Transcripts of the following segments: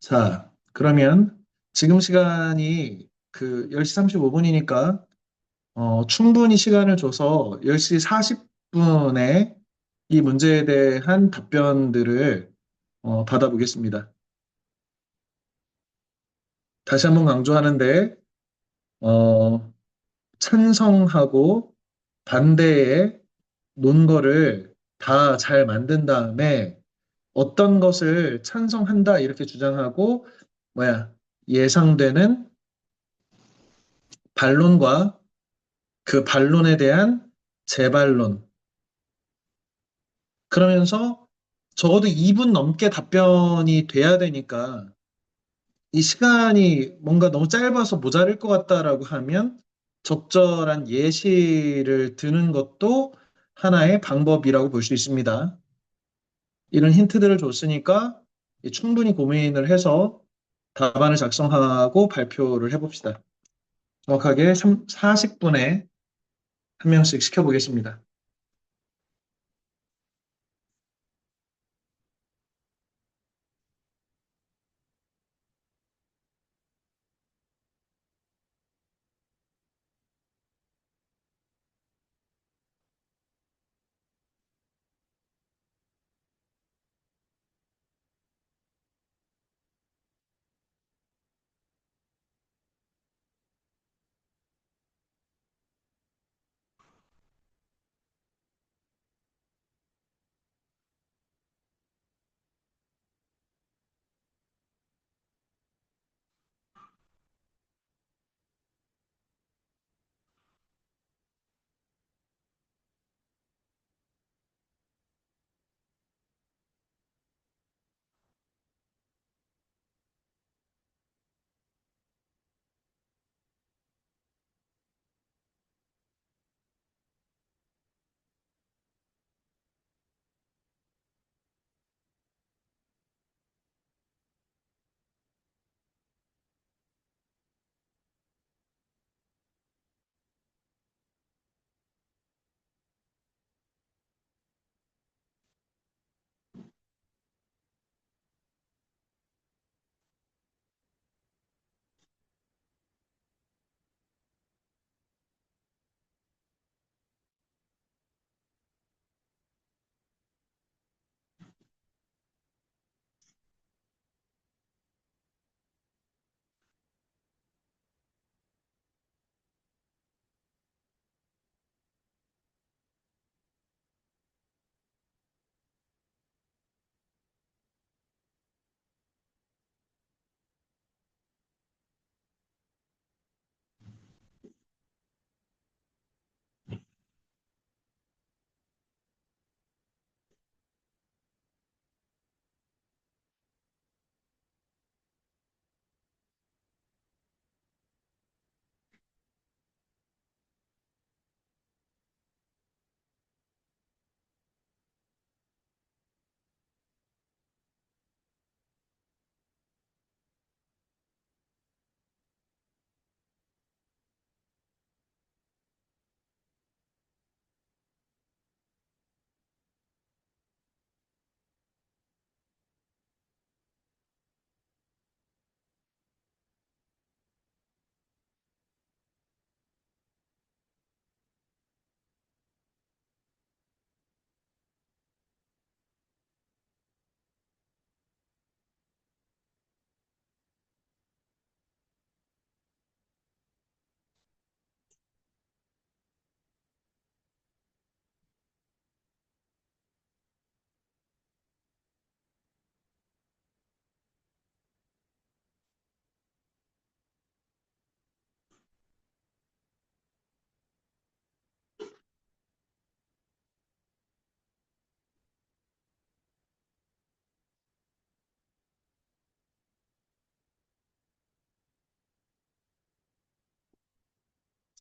자, 그러면 지금 시간이 그 10시 35분이니까 충분히 시간을 줘서 10시 40분에 이 문제에 대한 답변들을 받아보겠습니다. 다시 한번 강조하는데 어, 찬성하고 반대의 논거를 다 잘 만든 다음에 어떤 것을 찬성한다 이렇게 주장하고 뭐야 예상되는 반론과 그 반론에 대한 재반론. 그러면서 적어도 2분 넘게 답변이 돼야 되니까 이 시간이 뭔가 너무 짧아서 모자랄 것 같다라고 하면 적절한 예시를 드는 것도 하나의 방법이라고 볼 수 있습니다. 이런 힌트들을 줬으니까 충분히 고민을 해서 답안을 작성하고 발표를 해봅시다. 정확하게 40분에 한 명씩 시켜보겠습니다.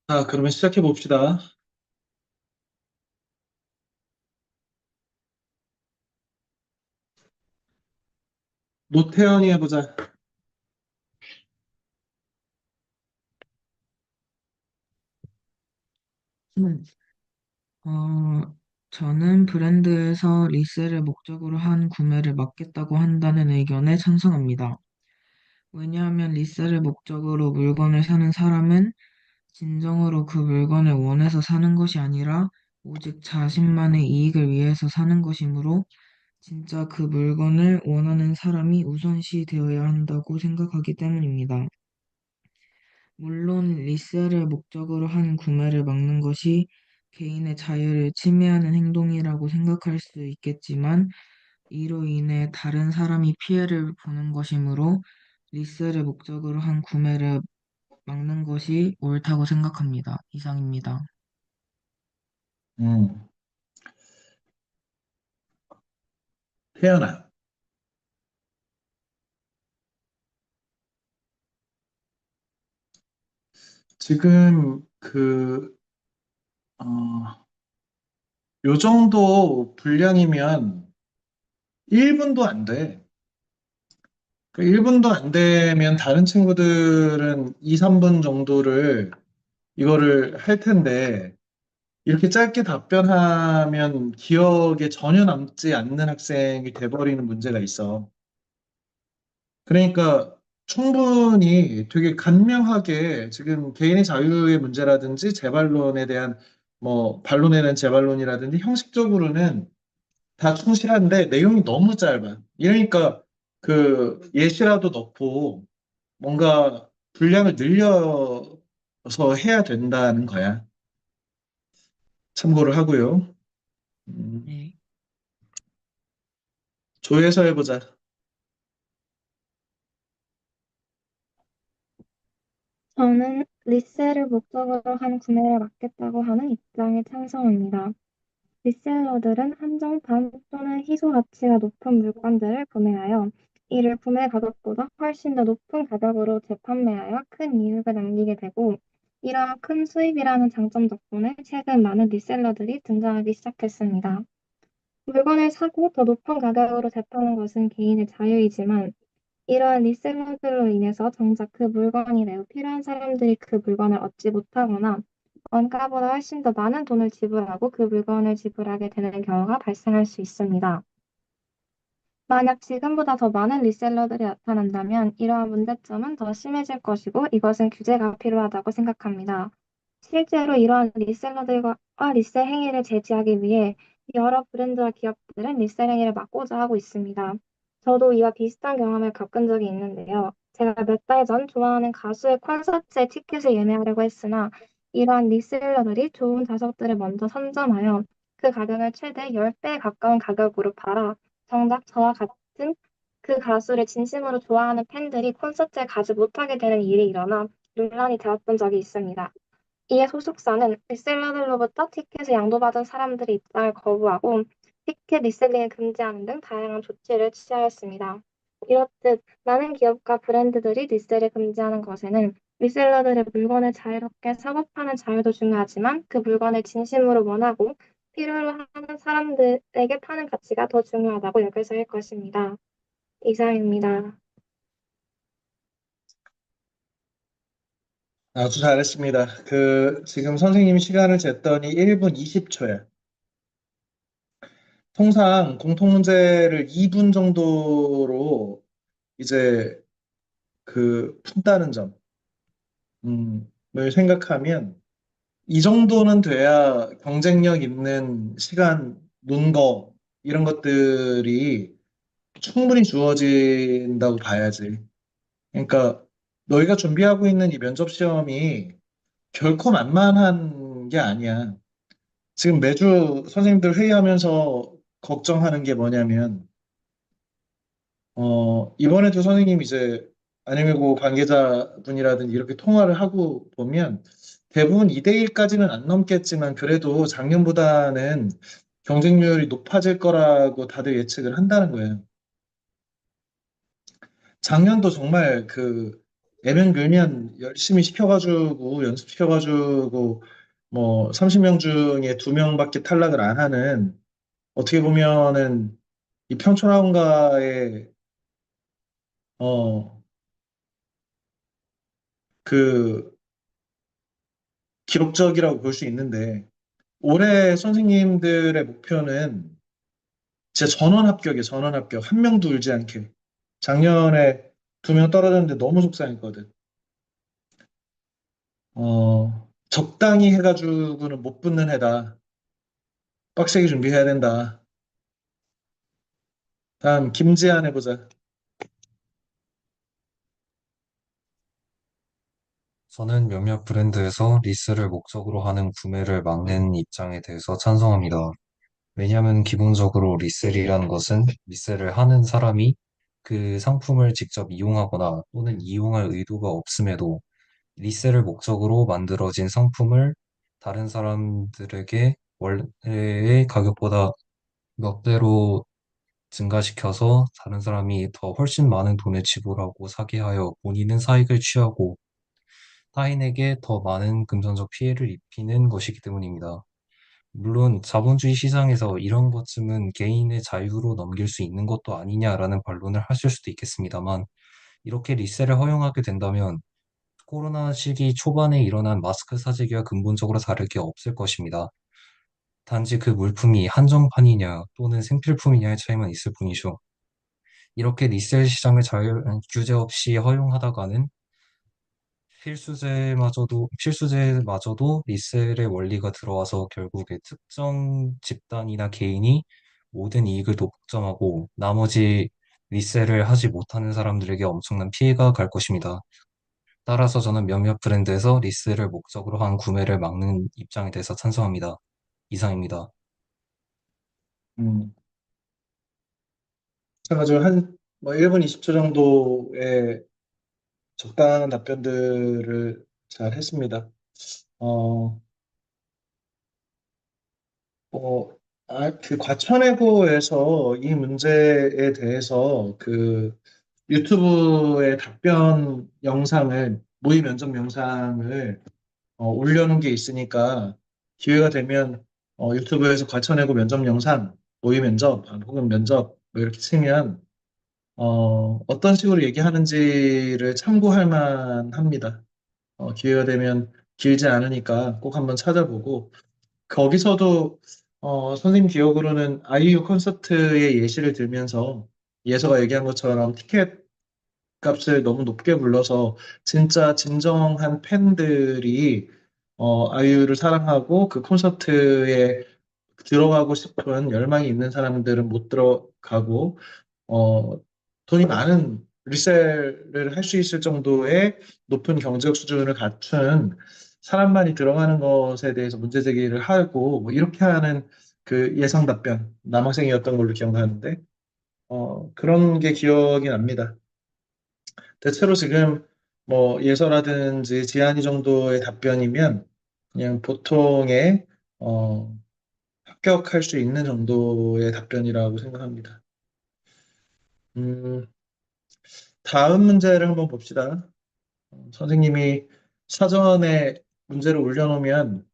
자, 그러면 시작해 봅시다. 노태현이 해보자. 네. 어, 저는 브랜드에서 리셀을 목적으로 한 구매를 막겠다고 한다는 의견에 찬성합니다. 왜냐하면 리셀을 목적으로 물건을 사는 사람은 진정으로 그 물건을 원해서 사는 것이 아니라 오직 자신만의 이익을 위해서 사는 것이므로 진짜 그 물건을 원하는 사람이 우선시 되어야 한다고 생각하기 때문입니다. 물론 리셀을 목적으로 한 구매를 막는 것이 개인의 자유를 침해하는 행동이라고 생각할 수 있겠지만 이로 인해 다른 사람이 피해를 보는 것이므로 리셀을 목적으로 한 구매를 막는 것이 옳다고 생각합니다. 이상입니다. 음, 태연아. 지금 요 정도 분량이면 1분도 안 돼. 그 1분도 안 되면 다른 친구들은 2, 3분 정도를 이거를 할 텐데, 이렇게 짧게 답변하면 기억에 전혀 남지 않는 학생이 돼버리는 문제가 있어. 그러니까 충분히 되게 간명하게 지금 개인의 자유의 문제라든지 재반론에 대한 반론에 대한 재반론이라든지 형식적으로는 다 충실한데 내용이 너무 짧아. 이러니까 그 예시라도 넣고 뭔가 분량을 늘려서 해야 된다는 거야. 참고를 하고요. 음, 네. 조회서 해보자. 저는 리셀을 목적으로 한 구매를 막겠다고 하는 입장에 찬성합니다. 리셀러들은 한정판 또는 희소 가치가 높은 물건들을 구매하여 이를 구매 가격보다 훨씬 더 높은 가격으로 재판매하여 큰 이익을 남기게 되고, 이러한 큰 수입이라는 장점 덕분에 최근 많은 리셀러들이 등장하기 시작했습니다. 물건을 사고 더 높은 가격으로 재파는 것은 개인의 자유이지만, 이러한 리셀러들로 인해서 정작 그 물건이 매우 필요한 사람들이 그 물건을 얻지 못하거나 원가보다 훨씬 더 많은 돈을 지불하고 그 물건을 지불하게 되는 경우가 발생할 수 있습니다. 만약 지금보다 더 많은 리셀러들이 나타난다면 이러한 문제점은 더 심해질 것이고 이것은 규제가 필요하다고 생각합니다. 실제로 이러한 리셀러들과 리셀 행위를 제지하기 위해 여러 브랜드와 기업들은 리셀 행위를 막고자 하고 있습니다. 저도 이와 비슷한 경험을 겪은 적이 있는데요. 제가 몇 달 전 좋아하는 가수의 콘서트에 티켓을 예매하려고 했으나 이러한 리셀러들이 좋은 좌석들을 먼저 선점하여 그 가격을 최대 10배에 가까운 가격으로 팔아 정작 저와 같은 그 가수를 진심으로 좋아하는 팬들이 콘서트에 가지 못하게 되는 일이 일어나 논란이 되었던 적이 있습니다. 이에 소속사는 리셀러들로부터 티켓을 양도받은 사람들의 입장을 거부하고 티켓 리셀링을 금지하는 등 다양한 조치를 취하였습니다. 이렇듯 많은 기업과 브랜드들이 리셀을 금지하는 것에는 리셀러들의 물건을 자유롭게 사고 파는 자유도 중요하지만 그 물건을 진심으로 원하고 필요로 하는 사람들에게 파는 가치가 더 중요하다고 여겨서일 것입니다. 이상입니다. 아주 잘했습니다. 지금 선생님이 시간을 쟀더니 1분 20초야. 통상 공통 문제를 2분 정도로 이제 푼다는 점을 생각하면 이 정도는 돼야 경쟁력 있는 시간, 논거, 이런 것들이 충분히 주어진다고 봐야지. 그러니까 너희가 준비하고 있는 이 면접 시험이 결코 만만한 게 아니야. 지금 매주 선생님들 회의하면서 걱정하는 게 뭐냐면, 이번에도 선생님 이제 아니면 관계자분이라든지 이렇게 통화를 하고 보면 대부분 2대1까지는 안 넘겠지만 그래도 작년보다는 경쟁률이 높아질 거라고 다들 예측을 한다는 거예요. 작년도 정말 애면 밀면 열심히 시켜가지고 연습시켜가지고 30명 중에 2명밖에 탈락을 안 하는 어떻게 보면은 이 평촌화원가의 어, 그 기록적이라고 볼 수 있는데 올해 선생님들의 목표는 진짜 전원 합격이에요. 전원 합격. 한 명도 울지 않게. 작년에 두 명 떨어졌는데 너무 속상했거든. 적당히 해가지고는 못 붙는 해다. 빡세게 준비해야 된다. 다음 김지한 해보자. 저는 몇몇 브랜드에서 리셀을 목적으로 하는 구매를 막는 입장에 대해서 찬성합니다. 왜냐하면 기본적으로 리셀이라는 것은 리셀을 하는 사람이 그 상품을 직접 이용하거나 또는 이용할 의도가 없음에도 리셀을 목적으로 만들어진 상품을 다른 사람들에게 원래의 가격보다 몇 배로 증가시켜서 다른 사람이 더 훨씬 많은 돈을 지불하고 사게 하여 본인은 사익을 취하고 타인에게 더 많은 금전적 피해를 입히는 것이기 때문입니다. 물론 자본주의 시장에서 이런 것쯤은 개인의 자유로 넘길 수 있는 것도 아니냐라는 반론을 하실 수도 있겠습니다만, 이렇게 리셀을 허용하게 된다면 코로나 시기 초반에 일어난 마스크 사재기와 근본적으로 다를 게 없을 것입니다. 단지 그 물품이 한정판이냐 또는 생필품이냐의 차이만 있을 뿐이죠. 이렇게 리셀 시장을 규제 없이 허용하다가는 필수제마저도 리셀의 원리가 들어와서 결국에 특정 집단이나 개인이 모든 이익을 독점하고 나머지 리셀을 하지 못하는 사람들에게 엄청난 피해가 갈 것입니다. 따라서 저는 몇몇 브랜드에서 리셀을 목적으로 한 구매를 막는 입장에 대해서 찬성합니다. 이상입니다. 음, 그래가지고 뭐 1분 20초 정도의 적당한 답변들을 잘 했습니다. 어, 그 과천해고에서 이 문제에 대해서 그 유튜브에 답변 영상을, 모의 면접 영상을 올려놓은 게 있으니까 기회가 되면 유튜브에서 과천해고 면접 영상, 모의 면접, 혹은 면접 뭐 이렇게 치면 어떤 식으로 얘기하는지를 참고할 만합니다. 기회가 되면 길지 않으니까 꼭 한번 찾아보고 거기서도 선생님 기억으로는 아이유 콘서트의 예시를 들면서 예서가 얘기한 것처럼 티켓 값을 너무 높게 불러서 진짜 진정한 팬들이 아이유를 사랑하고 그 콘서트에 들어가고 싶은 열망이 있는 사람들은 못 들어가고 어, 돈이 많은 리셀을 할 수 있을 정도의 높은 경제적 수준을 갖춘 사람만이 들어가는 것에 대해서 문제 제기를 하고 뭐 이렇게 하는 그 예상 답변 남학생이었던 걸로 기억나는데 그런 게 기억이 납니다. 대체로 지금 뭐 예서라든지 지한이 정도의 답변이면 그냥 보통의 어, 합격할 수 있는 정도의 답변이라고 생각합니다. 음, 다음 문제를 한번 봅시다. 선생님이 사전에 문제를 올려놓으면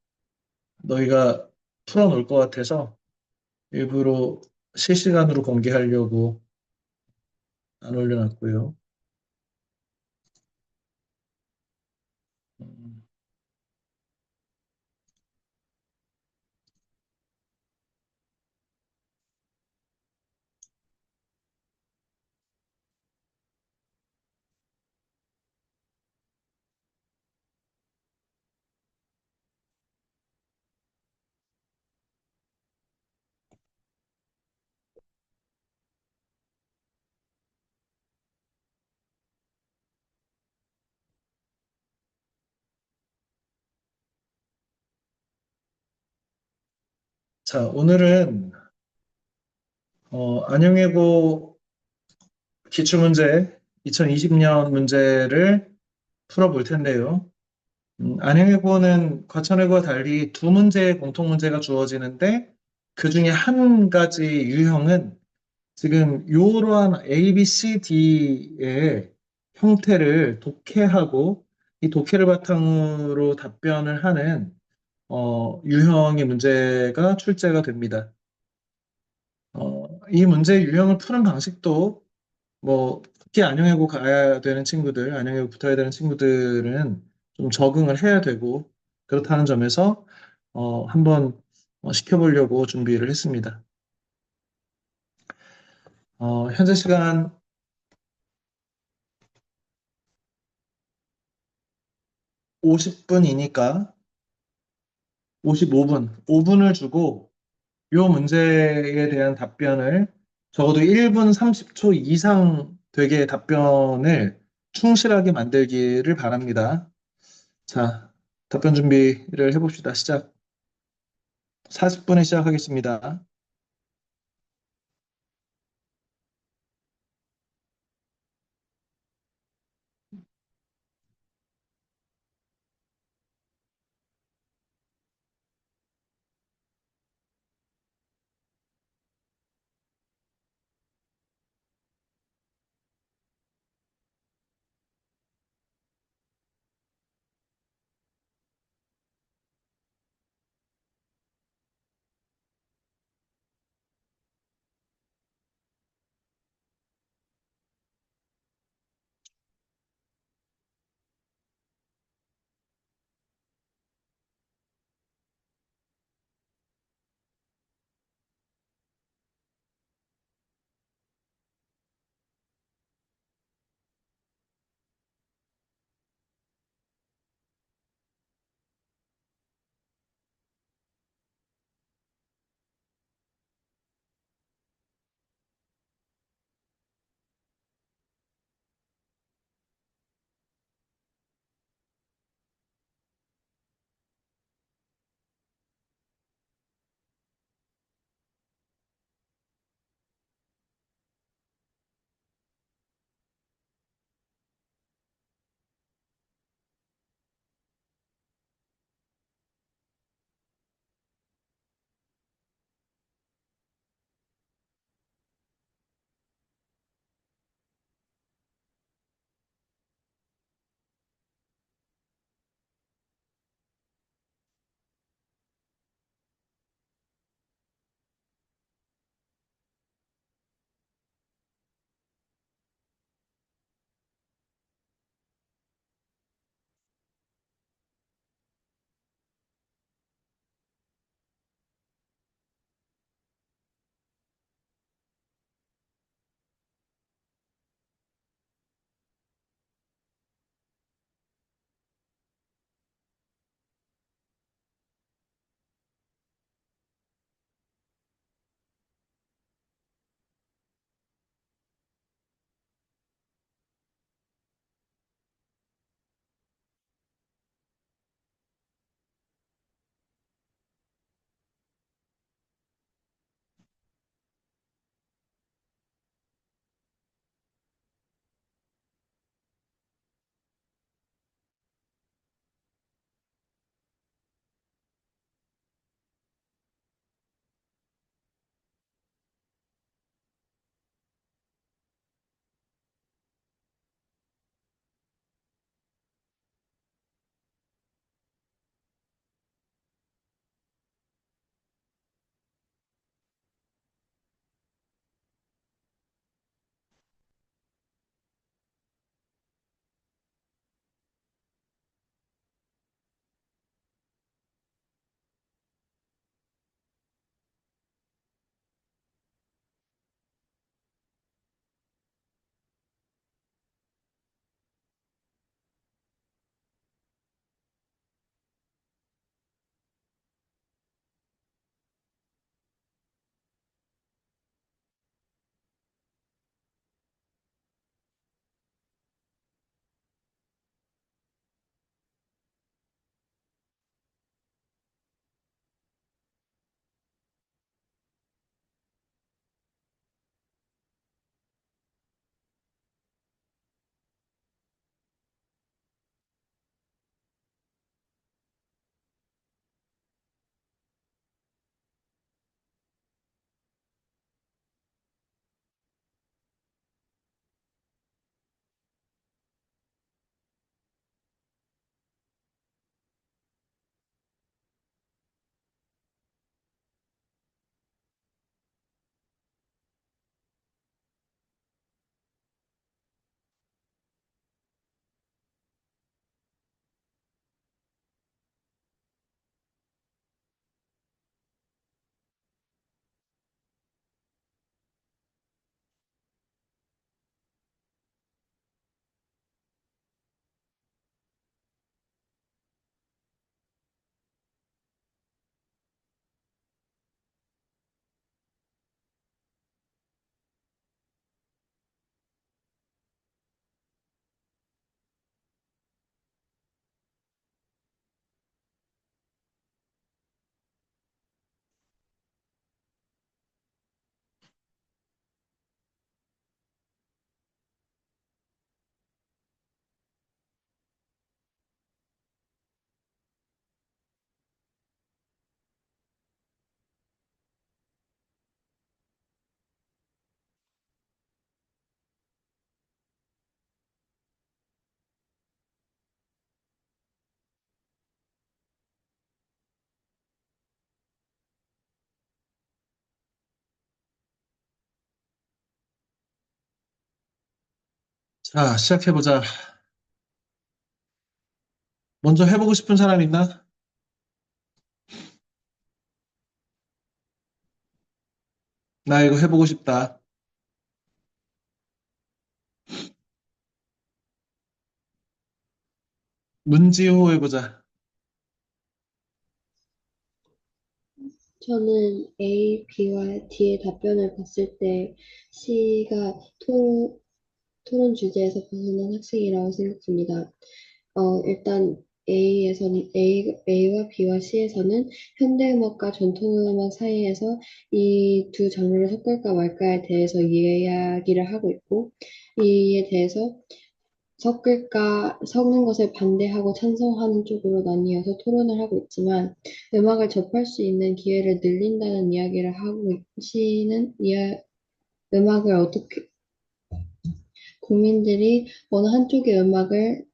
너희가 풀어놓을 것 같아서 일부러 실시간으로 공개하려고 안 올려놨고요. 음, 자, 오늘은 안녕해고 기출문제 2020년 문제를 풀어볼 텐데요. 안행해고는 과천해고와 달리 두 문제의 공통 문제가 주어지는데 그 중에 한 가지 유형은 지금 이러한 A, B, C, D의 형태를 독해하고 이 독해를 바탕으로 답변을 하는 유형의 문제가 출제가 됩니다. 이 문제의 유형을 푸는 방식도 뭐 특히 안영해고 가야 되는 친구들, 안영해고 붙어야 되는 친구들은 좀 적응을 해야 되고 그렇다는 점에서 한번 시켜보려고 준비를 했습니다. 현재 시간 50분이니까 55분, 5분을 주고 요 문제에 대한 답변을 적어도 1분 30초 이상 되게 답변을 충실하게 만들기를 바랍니다. 자, 답변 준비를 해봅시다. 시작. 40분에 시작하겠습니다. 자, 시작해보자. 먼저 해보고 싶은 사람 있나? 나 이거 해보고 싶다. 문지호 해보자. 저는 A, B와 D의 답변을 봤을 때 C가 토론 주제에서 벗어난 학생이라고 생각합니다. 일단 A와 B와 C에서는 현대음악과 전통음악 사이에서 이 두 장르를 섞을까 말까에 대해서 이야기를 하고 있고, 이에 대해서 섞는 것을 반대하고 찬성하는 쪽으로 나뉘어서 토론을 하고 있지만, 음악을 접할 수 있는 기회를 늘린다는 이야기를 하고 시는 음악을 어떻게, 국민들이 어느 한쪽의 음악을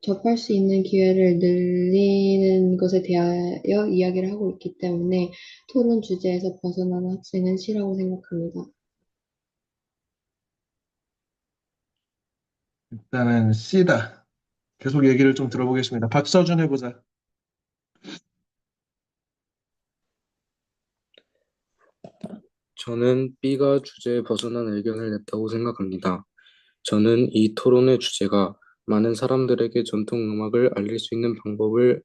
접할 수 있는 기회를 늘리는 것에 대하여 이야기를 하고 있기 때문에 토론 주제에서 벗어나는 학생은 C라고 생각합니다. 일단은 C다. 계속 얘기를 좀 들어보겠습니다. 박서준 해보자. 저는 B가 주제에 벗어난 의견을 냈다고 생각합니다. 저는 이 토론의 주제가 많은 사람들에게 전통 음악을 알릴 수 있는 방법을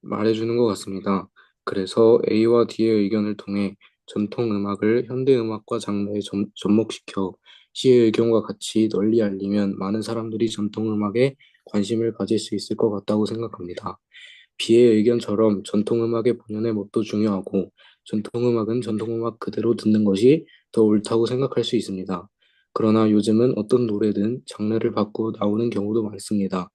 말해주는 것 같습니다. 그래서 A와 D의 의견을 통해 전통 음악을 현대 음악과 장르에 접목시켜 C의 의견과 같이 널리 알리면 많은 사람들이 전통 음악에 관심을 가질 수 있을 것 같다고 생각합니다. 비의 의견처럼 전통음악의 본연의 멋도 중요하고 전통음악은 전통음악 그대로 듣는 것이 더 옳다고 생각할 수 있습니다. 그러나 요즘은 어떤 노래든 장르를 바꾸어 나오는 경우도 많습니다.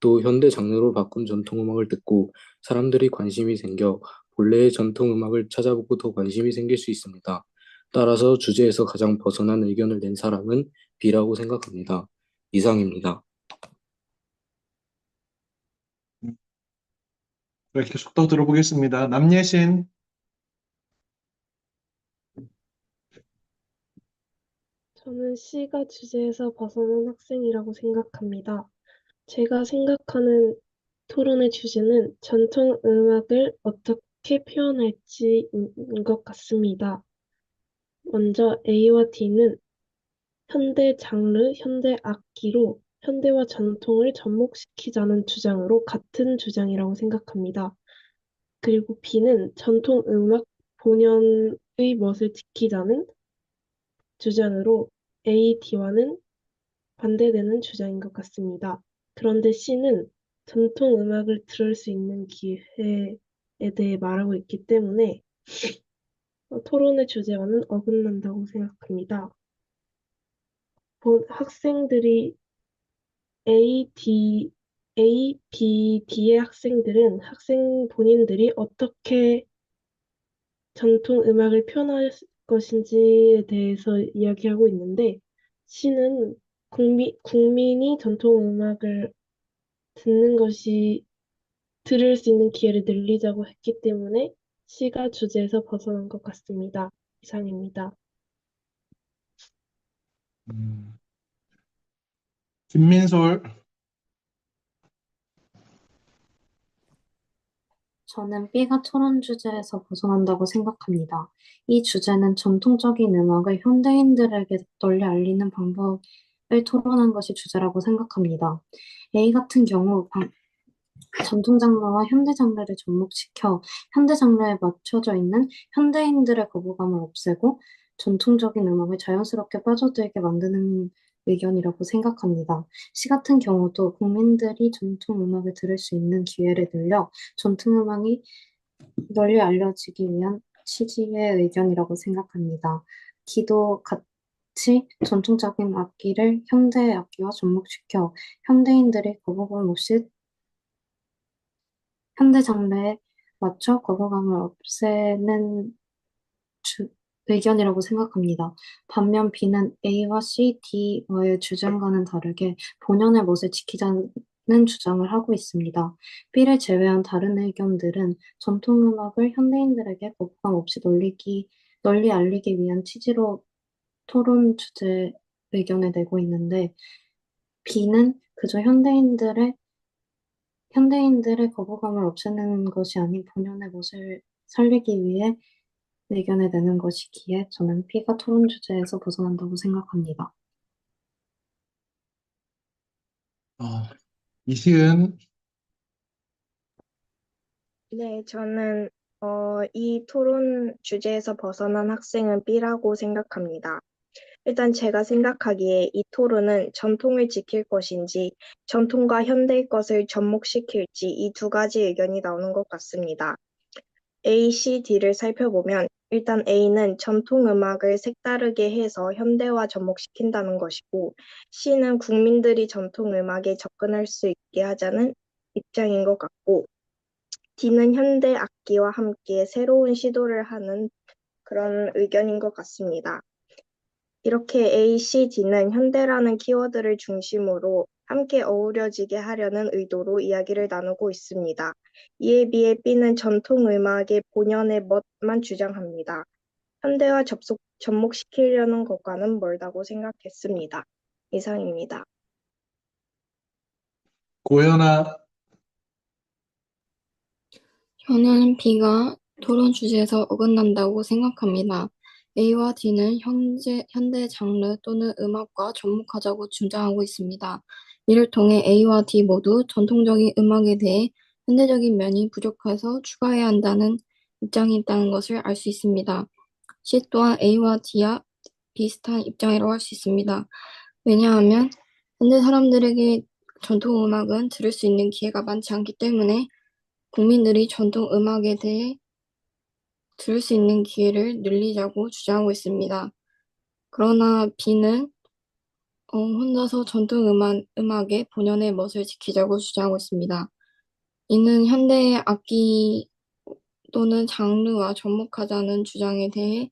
또 현대 장르로 바꾼 전통음악을 듣고 사람들이 관심이 생겨 본래의 전통음악을 찾아보고 더 관심이 생길 수 있습니다. 따라서 주제에서 가장 벗어난 의견을 낸 사람은 B라고 생각합니다. 이상입니다. 이렇게 속 더 들어보겠습니다. 남예신. 저는 C가 주제에서 벗어난 학생이라고 생각합니다. 제가 생각하는 토론의 주제는 전통 음악을 어떻게 표현할지인 것 같습니다. 먼저 A와 D는 현대 장르, 현대 악기로 현대와 전통을 접목시키자는 주장으로 같은 주장이라고 생각합니다. 그리고 B는 전통 음악 본연의 멋을 지키자는 주장으로 A, D와는 반대되는 주장인 것 같습니다. 그런데 C는 전통 음악을 들을 수 있는 기회에 대해 말하고 있기 때문에 토론의 주제와는 어긋난다고 생각합니다. 학생들이 A, B, D의 학생들은 학생 본인들이 어떻게 전통 음악을 표현할 것인지에 대해서 이야기하고 있는데 C는 국민이 전통 음악을 듣는 것이 들을 수 있는 기회를 늘리자고 했기 때문에 C가 주제에서 벗어난 것 같습니다. 이상입니다. 음, 김민솔. 저는 B가 토론 주제에서 벗어난다고 생각합니다. 이 주제는 전통적인 음악을 현대인들에게 널리 알리는 방법을 토론한 것이 주제라고 생각합니다. A 같은 경우 전통 장르와 현대 장르를 접목시켜 현대 장르에 맞춰져 있는 현대인들의 거부감을 없애고 전통적인 음악을 자연스럽게 빠져들게 만드는 의견이라고 생각합니다. 시 같은 경우도 국민들이 전통 음악을 들을 수 있는 기회를 늘려 전통 음악이 널리 알려지기 위한 취지의 의견이라고 생각합니다. 기도 같이 전통적인 악기를 현대 악기와 접목시켜 현대인들이 거부감 없이 현대 장르에 맞춰 거부감을 없애는 의견이라고 생각합니다. 반면 B는 A와 C, D와의 주장과는 다르게 본연의 멋을 지키자는 주장을 하고 있습니다. B를 제외한 다른 의견들은 전통음악을 현대인들에게 거부감 없이 널리 알리기 위한 취지로 토론 주제 의견을 내고 있는데 B는 그저 현대인들의 거부감을 없애는 것이 아닌 본연의 멋을 살리기 위해 의견을 내는 것이기에 저는 B가 토론 주제에서 벗어난다고 생각합니다. 이시은, 네, 저는 이 토론 주제에서 벗어난 학생은 B라고 생각합니다. 일단 제가 생각하기에 이 토론은 전통을 지킬 것인지 전통과 현대의 것을 접목시킬지 이 두 가지 의견이 나오는 것 같습니다. A, C, D를 살펴보면 일단 A는 전통 음악을 색다르게 해서 현대화 접목시킨다는 것이고 C는 국민들이 전통 음악에 접근할 수 있게 하자는 입장인 것 같고 D는 현대 악기와 함께 새로운 시도를 하는 그런 의견인 것 같습니다. 이렇게 A, C, D는 현대라는 키워드를 중심으로 함께 어우러지게 하려는 의도로 이야기를 나누고 있습니다. 이에 비해 B는 전통 음악의 본연의 멋만 주장합니다. 현대와 접목시키려는 것과는 멀다고 생각했습니다. 이상입니다. 고현아, 저는 B가 토론 주제에서 어긋난다고 생각합니다. A와 D는 현대 장르 또는 음악과 접목하자고 주장하고 있습니다. 이를 통해 A와 D 모두 전통적인 음악에 대해 현대적인 면이 부족해서 추가해야 한다는 입장이 있다는 것을 알 수 있습니다. C 또한 A와 D와 비슷한 입장이라고 할 수 있습니다. 왜냐하면 현대 사람들에게 전통 음악은 들을 수 있는 기회가 많지 않기 때문에 국민들이 전통 음악에 대해 들을 수 있는 기회를 늘리자고 주장하고 있습니다. 그러나 B는 혼자서 전통 음악의 본연의 멋을 지키자고 주장하고 있습니다. 이는 현대의 악기 또는 장르와 접목하자는 주장에 대해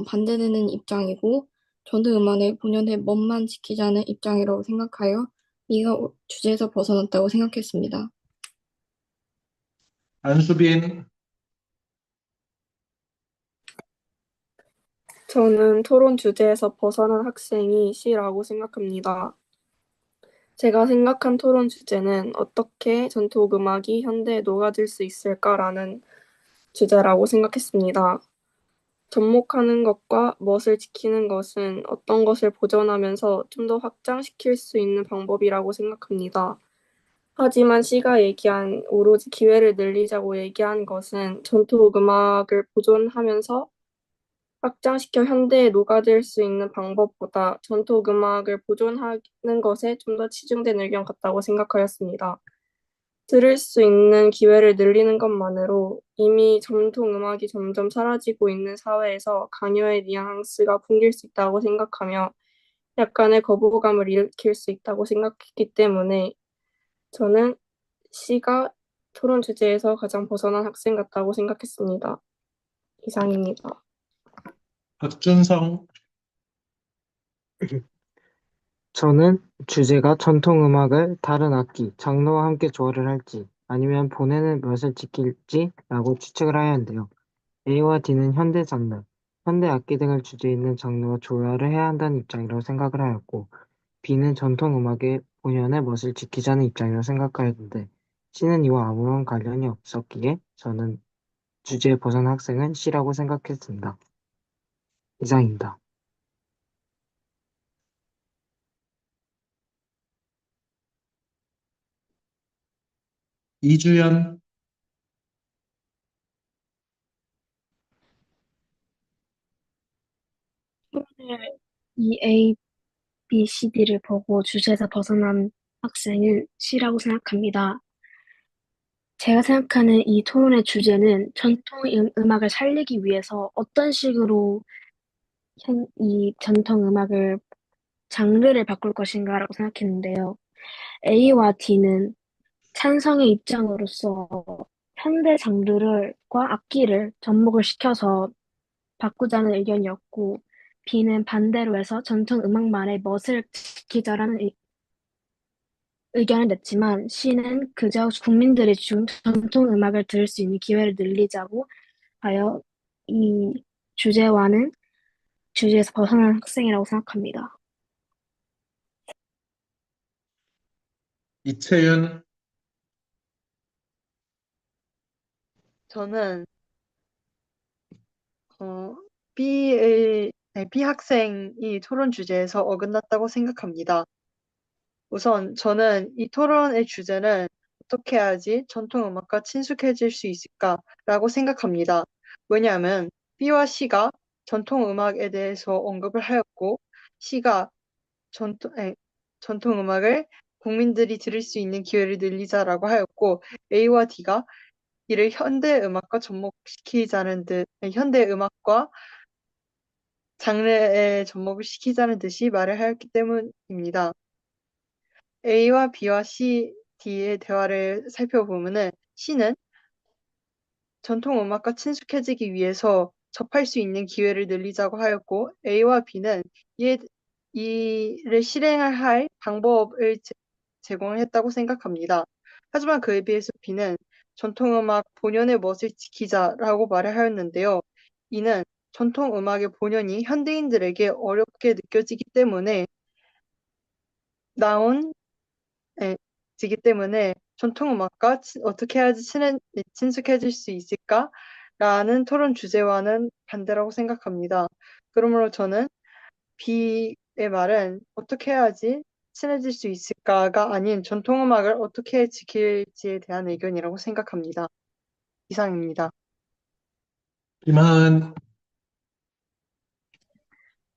반대되는 입장이고 전통 음악의 본연의 멋만 지키자는 입장이라고 생각하여 B가 주제에서 벗어났다고 생각했습니다. 안수빈, 저는 토론 주제에서 벗어난 학생이 C라고 생각합니다. 제가 생각한 토론 주제는 어떻게 전통 음악이 현대에 녹아들 수 있을까라는 주제라고 생각했습니다. 접목하는 것과 멋을 지키는 것은 어떤 것을 보존하면서 좀 더 확장시킬 수 있는 방법이라고 생각합니다. 하지만 C가 얘기한 오로지 기회를 늘리자고 얘기한 것은 전통 음악을 보존하면서 확장시켜 현대에 녹아들 수 있는 방법보다 전통 음악을 보존하는 것에 좀 더 치중된 의견 같다고 생각하였습니다. 들을 수 있는 기회를 늘리는 것만으로 이미 전통 음악이 점점 사라지고 있는 사회에서 강요의 뉘앙스가 풍길 수 있다고 생각하며 약간의 거부감을 일으킬 수 있다고 생각했기 때문에 저는 C가 토론 주제에서 가장 벗어난 학생 같다고 생각했습니다. 이상입니다. 박준성, 저는 주제가 전통 음악을 다른 악기, 장르와 함께 조화를 할지 아니면 본연의 멋을 지킬지라고 추측을 하였는데요. A와 D는 현대 장르, 현대 악기 등을 주제에 있는 장르와 조화를 해야 한다는 입장이라고 생각을 하였고, B는 전통 음악의 본연의 멋을 지키자는 입장이라고 생각하였는데, C는 이와 아무런 관련이 없었기에 저는 주제에 벗어난 학생은 C라고 생각했습니다. 이상입니다. 이주연, 토론을 이 A, B, C, D를 보고 주제에서 벗어난 학생은 C라고 생각합니다. 제가 생각하는 이 토론의 주제는 전통 음악을 살리기 위해서 어떤 식으로 이 전통 음악을 장르를 바꿀 것인가라고 생각했는데요. A와 D는 찬성의 입장으로서 현대 장르과 악기를 접목을 시켜서 바꾸자는 의견이었고, B는 반대로 해서 전통 음악만의 멋을 지키자라는 의견을 냈지만, C는 그저 국민들이 전통 음악을 들을 수 있는 기회를 늘리자고 하여 이 주제와는 주제에서 벗어난 학생이라고 생각합니다. 이채윤, 저는 B 학생이 토론 주제에서 어긋났다고 생각합니다. 우선 저는 이 토론의 주제는 어떻게 해야지 전통 음악과 친숙해질 수 있을까라고 생각합니다. 왜냐하면 B와 C가 전통 음악에 대해서 언급을 하였고 C가 전통 음악을 국민들이 들을 수 있는 기회를 늘리자라고 하였고 A와 D가 이를 현대 음악과 접목시키자는 현대 음악과 장르에 접목을 시키자는 듯이 말을 하였기 때문입니다. A와 B와 C, D의 대화를 살펴보면은 C는 전통 음악과 친숙해지기 위해서 접할 수 있는 기회를 늘리자고 하였고 A와 B는 이를 실행할 방법을 제공했다고 생각합니다. 하지만 그에 비해서 B는 전통음악 본연의 멋을 지키자라고 말을 하였는데요. 이는 전통음악의 본연이 현대인들에게 어렵게 느껴지기 때문에 나온 지기 때문에 전통음악과 어떻게 해야지 친숙해질 수 있을까라는 토론 주제와는 반대라고 생각합니다. 그러므로 저는 B의 말은 어떻게 해야지 친해질 수 있을까가 아닌 전통음악을 어떻게 지킬지에 대한 의견이라고 생각합니다. 이상입니다. 김하은,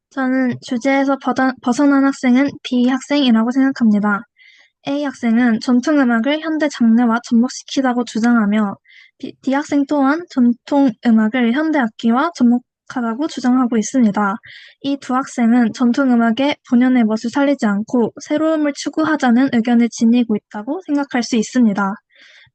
저는 주제에서 벗어난 학생은 B 학생이라고 생각합니다. A 학생은 전통음악을 현대 장르와 접목시키자고 주장하며 D 학생 또한 전통음악을 현대 악기와 접목하자고 주장하고 있습니다. 이 두 학생은 전통음악의 본연의 멋을 살리지 않고 새로움을 추구하자는 의견을 지니고 있다고 생각할 수 있습니다.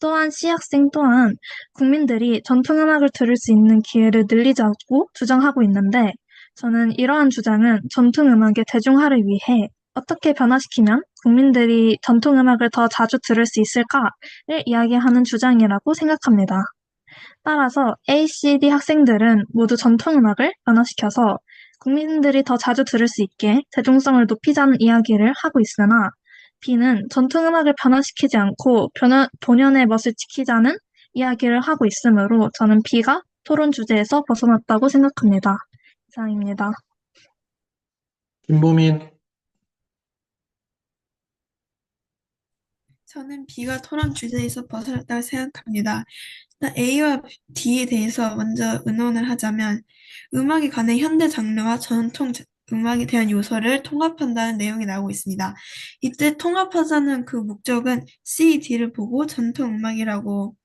또한 C 학생 또한 국민들이 전통음악을 들을 수 있는 기회를 늘리자고 주장하고 있는데 저는 이러한 주장은 전통음악의 대중화를 위해 어떻게 변화시키면 국민들이 전통음악을 더 자주 들을 수 있을까를 이야기하는 주장이라고 생각합니다. 따라서 A, C, D 학생들은 모두 전통음악을 변화시켜서 국민들이 더 자주 들을 수 있게 대중성을 높이자는 이야기를 하고 있으나 B는 전통음악을 변화시키지 않고 본연의 멋을 지키자는 이야기를 하고 있으므로 저는 B가 토론 주제에서 벗어났다고 생각합니다. 이상입니다. 김보민, 저는 B가 토론 주제에서 벗어났다고 생각합니다. 일단 A와 D에 대해서 먼저 의논을 하자면 음악에 관한 현대 장르와 전통 음악에 대한 요소를 통합한다는 내용이 나오고 있습니다. 이때 통합하자는 그 목적은 C, D를 보고 전통 음악이라고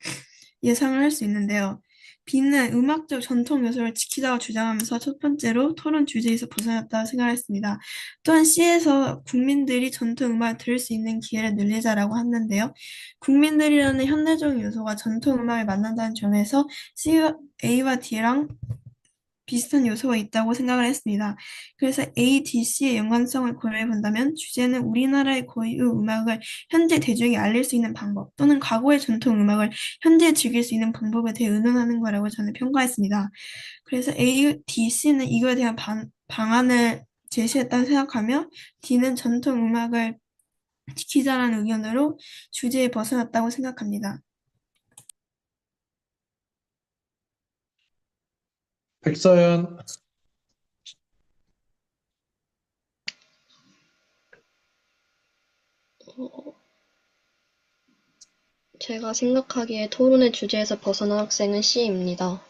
예상을 할 수 있는데요. B는 음악적 전통 요소를 지키자고 주장하면서 첫 번째로 토론 주제에서 벗어났다고 생각했습니다. 또한 C에서 국민들이 전통 음악을 들을 수 있는 기회를 늘리자라고 했는데요. 국민들이라는 현대적인 요소가 전통 음악을 만난다는 점에서 A와 D랑 비슷한 요소가 있다고 생각을 했습니다. 그래서 A, D, C의 연관성을 고려해 본다면 주제는 우리나라의 고유 음악을 현대 대중에 알릴 수 있는 방법 또는 과거의 전통 음악을 현대에 즐길 수 있는 방법에 대해 의논하는 거라고 저는 평가했습니다. 그래서 A, D, C는 이거에 대한 방안을 제시했다고 생각하며 D는 전통 음악을 지키자라는 의견으로 주제에 벗어났다고 생각합니다. 백서연, 제가 생각하기에 토론의 주제에서 벗어난 학생은 C입니다.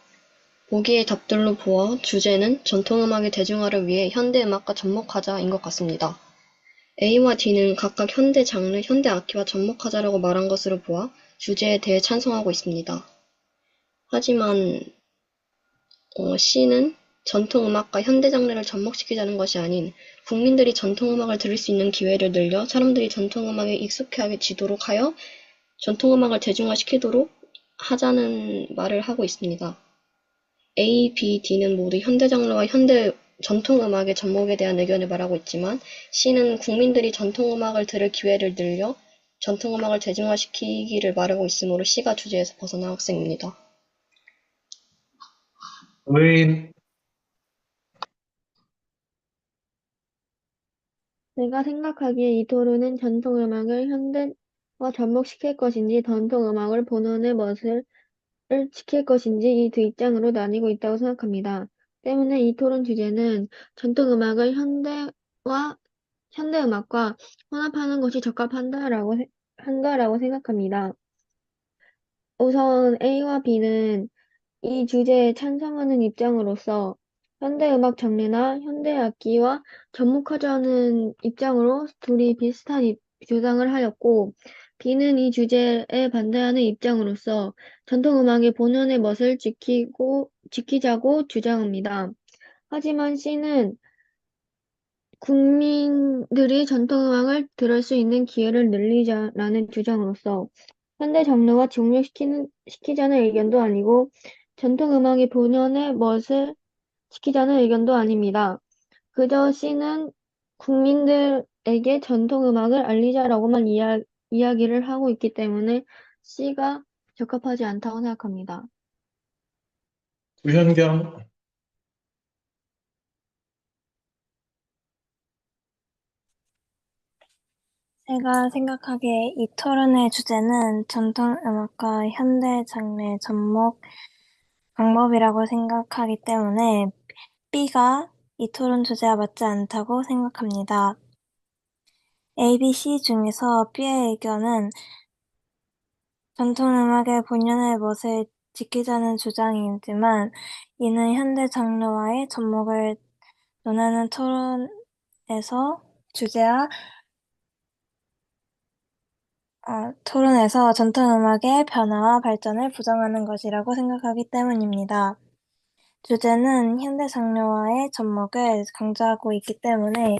보기의 답들로 보아 주제는 전통음악의 대중화를 위해 현대음악과 접목하자인 것 같습니다. A와 D는 각각 현대 장르, 현대 악기와 접목하자라고 말한 것으로 보아 주제에 대해 찬성하고 있습니다. 하지만 C는 전통음악과 현대 장르를 접목시키자는 것이 아닌 국민들이 전통음악을 들을 수 있는 기회를 늘려 사람들이 전통음악에 익숙해지도록 하여 전통음악을 대중화시키도록 하자는 말을 하고 있습니다. A, B, D는 모두 현대 장르와 현대 전통음악의 접목에 대한 의견을 말하고 있지만 C는 국민들이 전통음악을 들을 기회를 늘려 전통음악을 대중화시키기를 말하고 있으므로 C가 주제에서 벗어난 학생입니다. 의인, 제가 생각하기에 이 토론은 전통음악을 접목시킬 것인지, 전통 음악을 본연의 멋을 지킬 것인지 이 두 입장으로 나뉘고 있다고 생각합니다. 때문에 이 토론 주제는 전통 음악을 현대 음악과 혼합하는 것이 한가라고 생각합니다. 우선 A와 B는 이 주제에 찬성하는 입장으로서 현대 음악 장르나 현대 악기와 접목하자는 입장으로 둘이 비슷한 주장을 하였고, B는 이 주제에 반대하는 입장으로서 전통 음악의 본연의 멋을 지키자고 주장합니다. 하지만 C는 국민들이 전통음악을 들을 수 있는 기회를 늘리자라는 주장으로서 현대 장르와 시키자는 의견도 아니고 전통음악의 본연의 멋을 지키자는 의견도 아닙니다. 그저 C는 국민들에게 전통음악을 알리자라고만 이야기를 하고 있기 때문에 C가 적합하지 않다고 생각합니다. 우현경, 제가 생각하기에 이 토론의 주제는 전통 음악과 현대 장르의 접목 방법이라고 생각하기 때문에 B가 이 토론 주제와 맞지 않다고 생각합니다. A, B, C 중에서 B의 의견은 전통 음악의 본연의 멋을 지키자는 주장이지만 이는 현대 장르와의 접목을 논하는 토론에서 전통음악의 변화와 발전을 부정하는 것이라고 생각하기 때문입니다. 주제는 현대 장르와의 접목을 강조하고 있기 때문에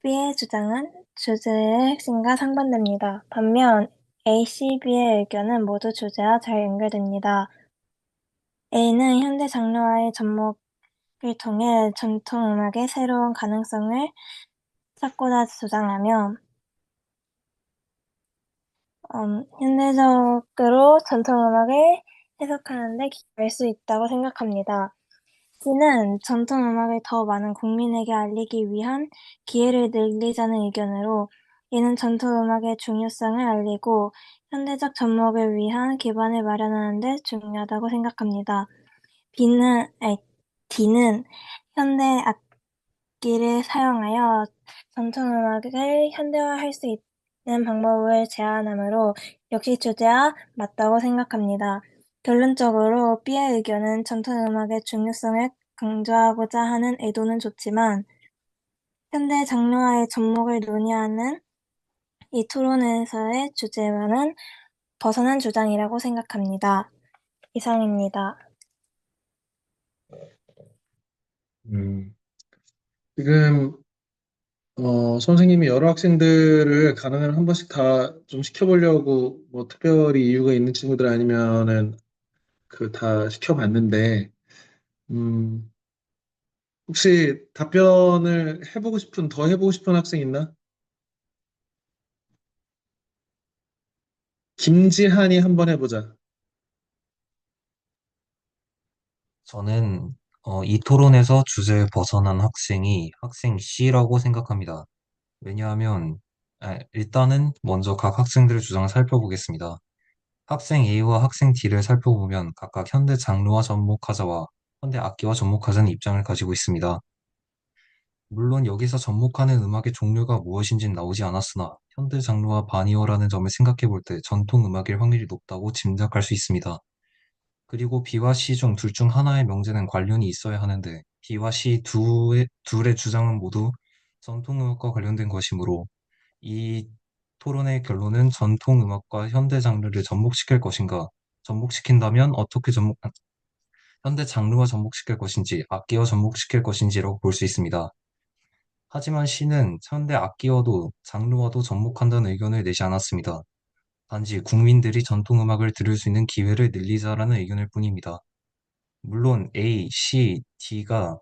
B의 주장은 주제의 핵심과 상반됩니다. 반면 A, C, B의 의견은 모두 주제와 잘 연결됩니다. A는 현대 장르와의 접목을 통해 전통음악의 새로운 가능성을 찾고자 주장하며 현대적으로 전통음악을 해석하는 데 기여할 수 있다고 생각합니다. C는 전통음악을 더 많은 국민에게 알리기 위한 기회를 늘리자는 의견으로 이는 전통음악의 중요성을 알리고 현대적 접목을 위한 기반을 마련하는 데 중요하다고 생각합니다. D는 현대 악기를 사용하여 전통음악을 현대화할 수 있는 방법을 제안하므로 역시 주제와 맞다고 생각합니다. 결론적으로 B의 의견은 전통음악의 중요성을 강조하고자 하는 의도는 좋지만 현대 장르와의 접목을 논의하는 이 토론에서의 주제와는 벗어난 주장이라고 생각합니다. 이상입니다. 지금 선생님이 여러 학생들을 가능한 한 번씩 다 좀 시켜보려고 뭐 특별히 이유가 있는 친구들 아니면은 그 다 시켜봤는데 음, 혹시 답변을 더 해보고 싶은 학생 있나? 김지한이 한번 해보자. 저는 이 토론에서 주제를 벗어난 학생이 학생 C라고 생각합니다. 왜냐하면 일단은 먼저 각 학생들의 주장을 살펴보겠습니다. 학생 A와 학생 D를 살펴보면 각각 현대 장르와 접목하자와 현대 악기와 접목하자는 입장을 가지고 있습니다. 물론 여기서 접목하는 음악의 종류가 무엇인지는 나오지 않았으나 현대 장르와 반이어라는 점을 생각해 볼 때 전통 음악일 확률이 높다고 짐작할 수 있습니다. 그리고 B와 C 중 둘 중 하나의 명제는 관련이 있어야 하는데 B와 C 둘의 주장은 모두 전통 음악과 관련된 것이므로 이 토론의 결론은 전통 음악과 현대 장르를 접목시킬 것인가, 접목시킨다면 현대 장르와 접목시킬 것인지, 악기와 접목시킬 것인지라고 볼 수 있습니다. 하지만 C는 현대 악기와도 장르와도 접목한다는 의견을 내지 않았습니다. 단지 국민들이 전통 음악을 들을 수 있는 기회를 늘리자라는 의견일 뿐입니다. 물론 A, C, D가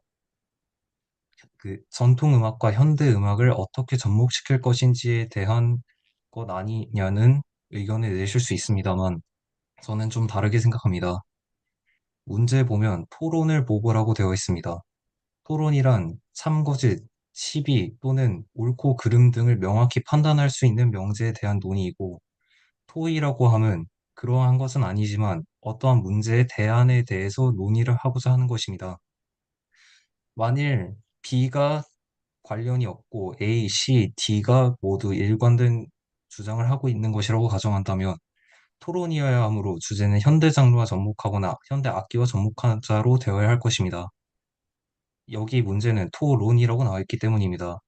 그 전통 음악과 현대 음악을 어떻게 접목시킬 것인지에 대한 것 아니냐는 의견을 내실 수 있습니다만 저는 좀 다르게 생각합니다. 문제에 보면 토론을 보고라고 되어 있습니다. 토론이란 참거짓, 시비 또는 옳고 그름 등을 명확히 판단할 수 있는 명제에 대한 논의이고 토의라고 함은 그러한 것은 아니지만 어떠한 문제의 대안에 대해서 논의를 하고자 하는 것입니다. 만일 B가 관련이 없고 A, C, D가 모두 일관된 주장을 하고 있는 것이라고 가정한다면 토론이어야 하므로 주제는 현대 장르와 접목하거나 현대 악기와 접목하자로 되어야 할 것입니다. 여기 문제는 토론이라고 나와 있기 때문입니다.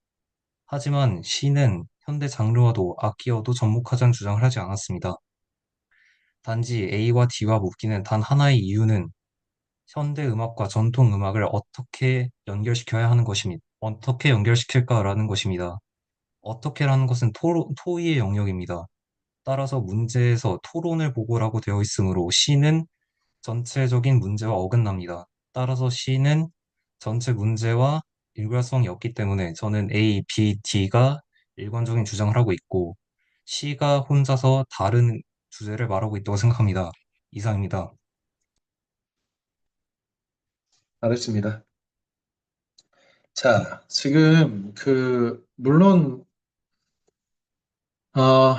하지만 C는 현대 장르와도 악기와도 접목하자는 주장을 하지 않았습니다. 단지 A와 D와 묶이는 단 하나의 이유는 현대 음악과 전통 음악을 어떻게 연결시켜야 하는 것입니다. 어떻게 연결시킬까라는 것입니다. 어떻게라는 것은 토의의 영역입니다. 따라서 문제에서 토론을 보고라고 되어 있으므로 C는 전체적인 문제와 어긋납니다. 따라서 C는 전체 문제와 일관성이 없기 때문에 저는 A, B, D가 일관적인 주장을 하고 있고 C가 혼자서 다른 주제를 말하고 있다고 생각합니다. 이상입니다. 알겠습니다. 자, 지금 물론 어,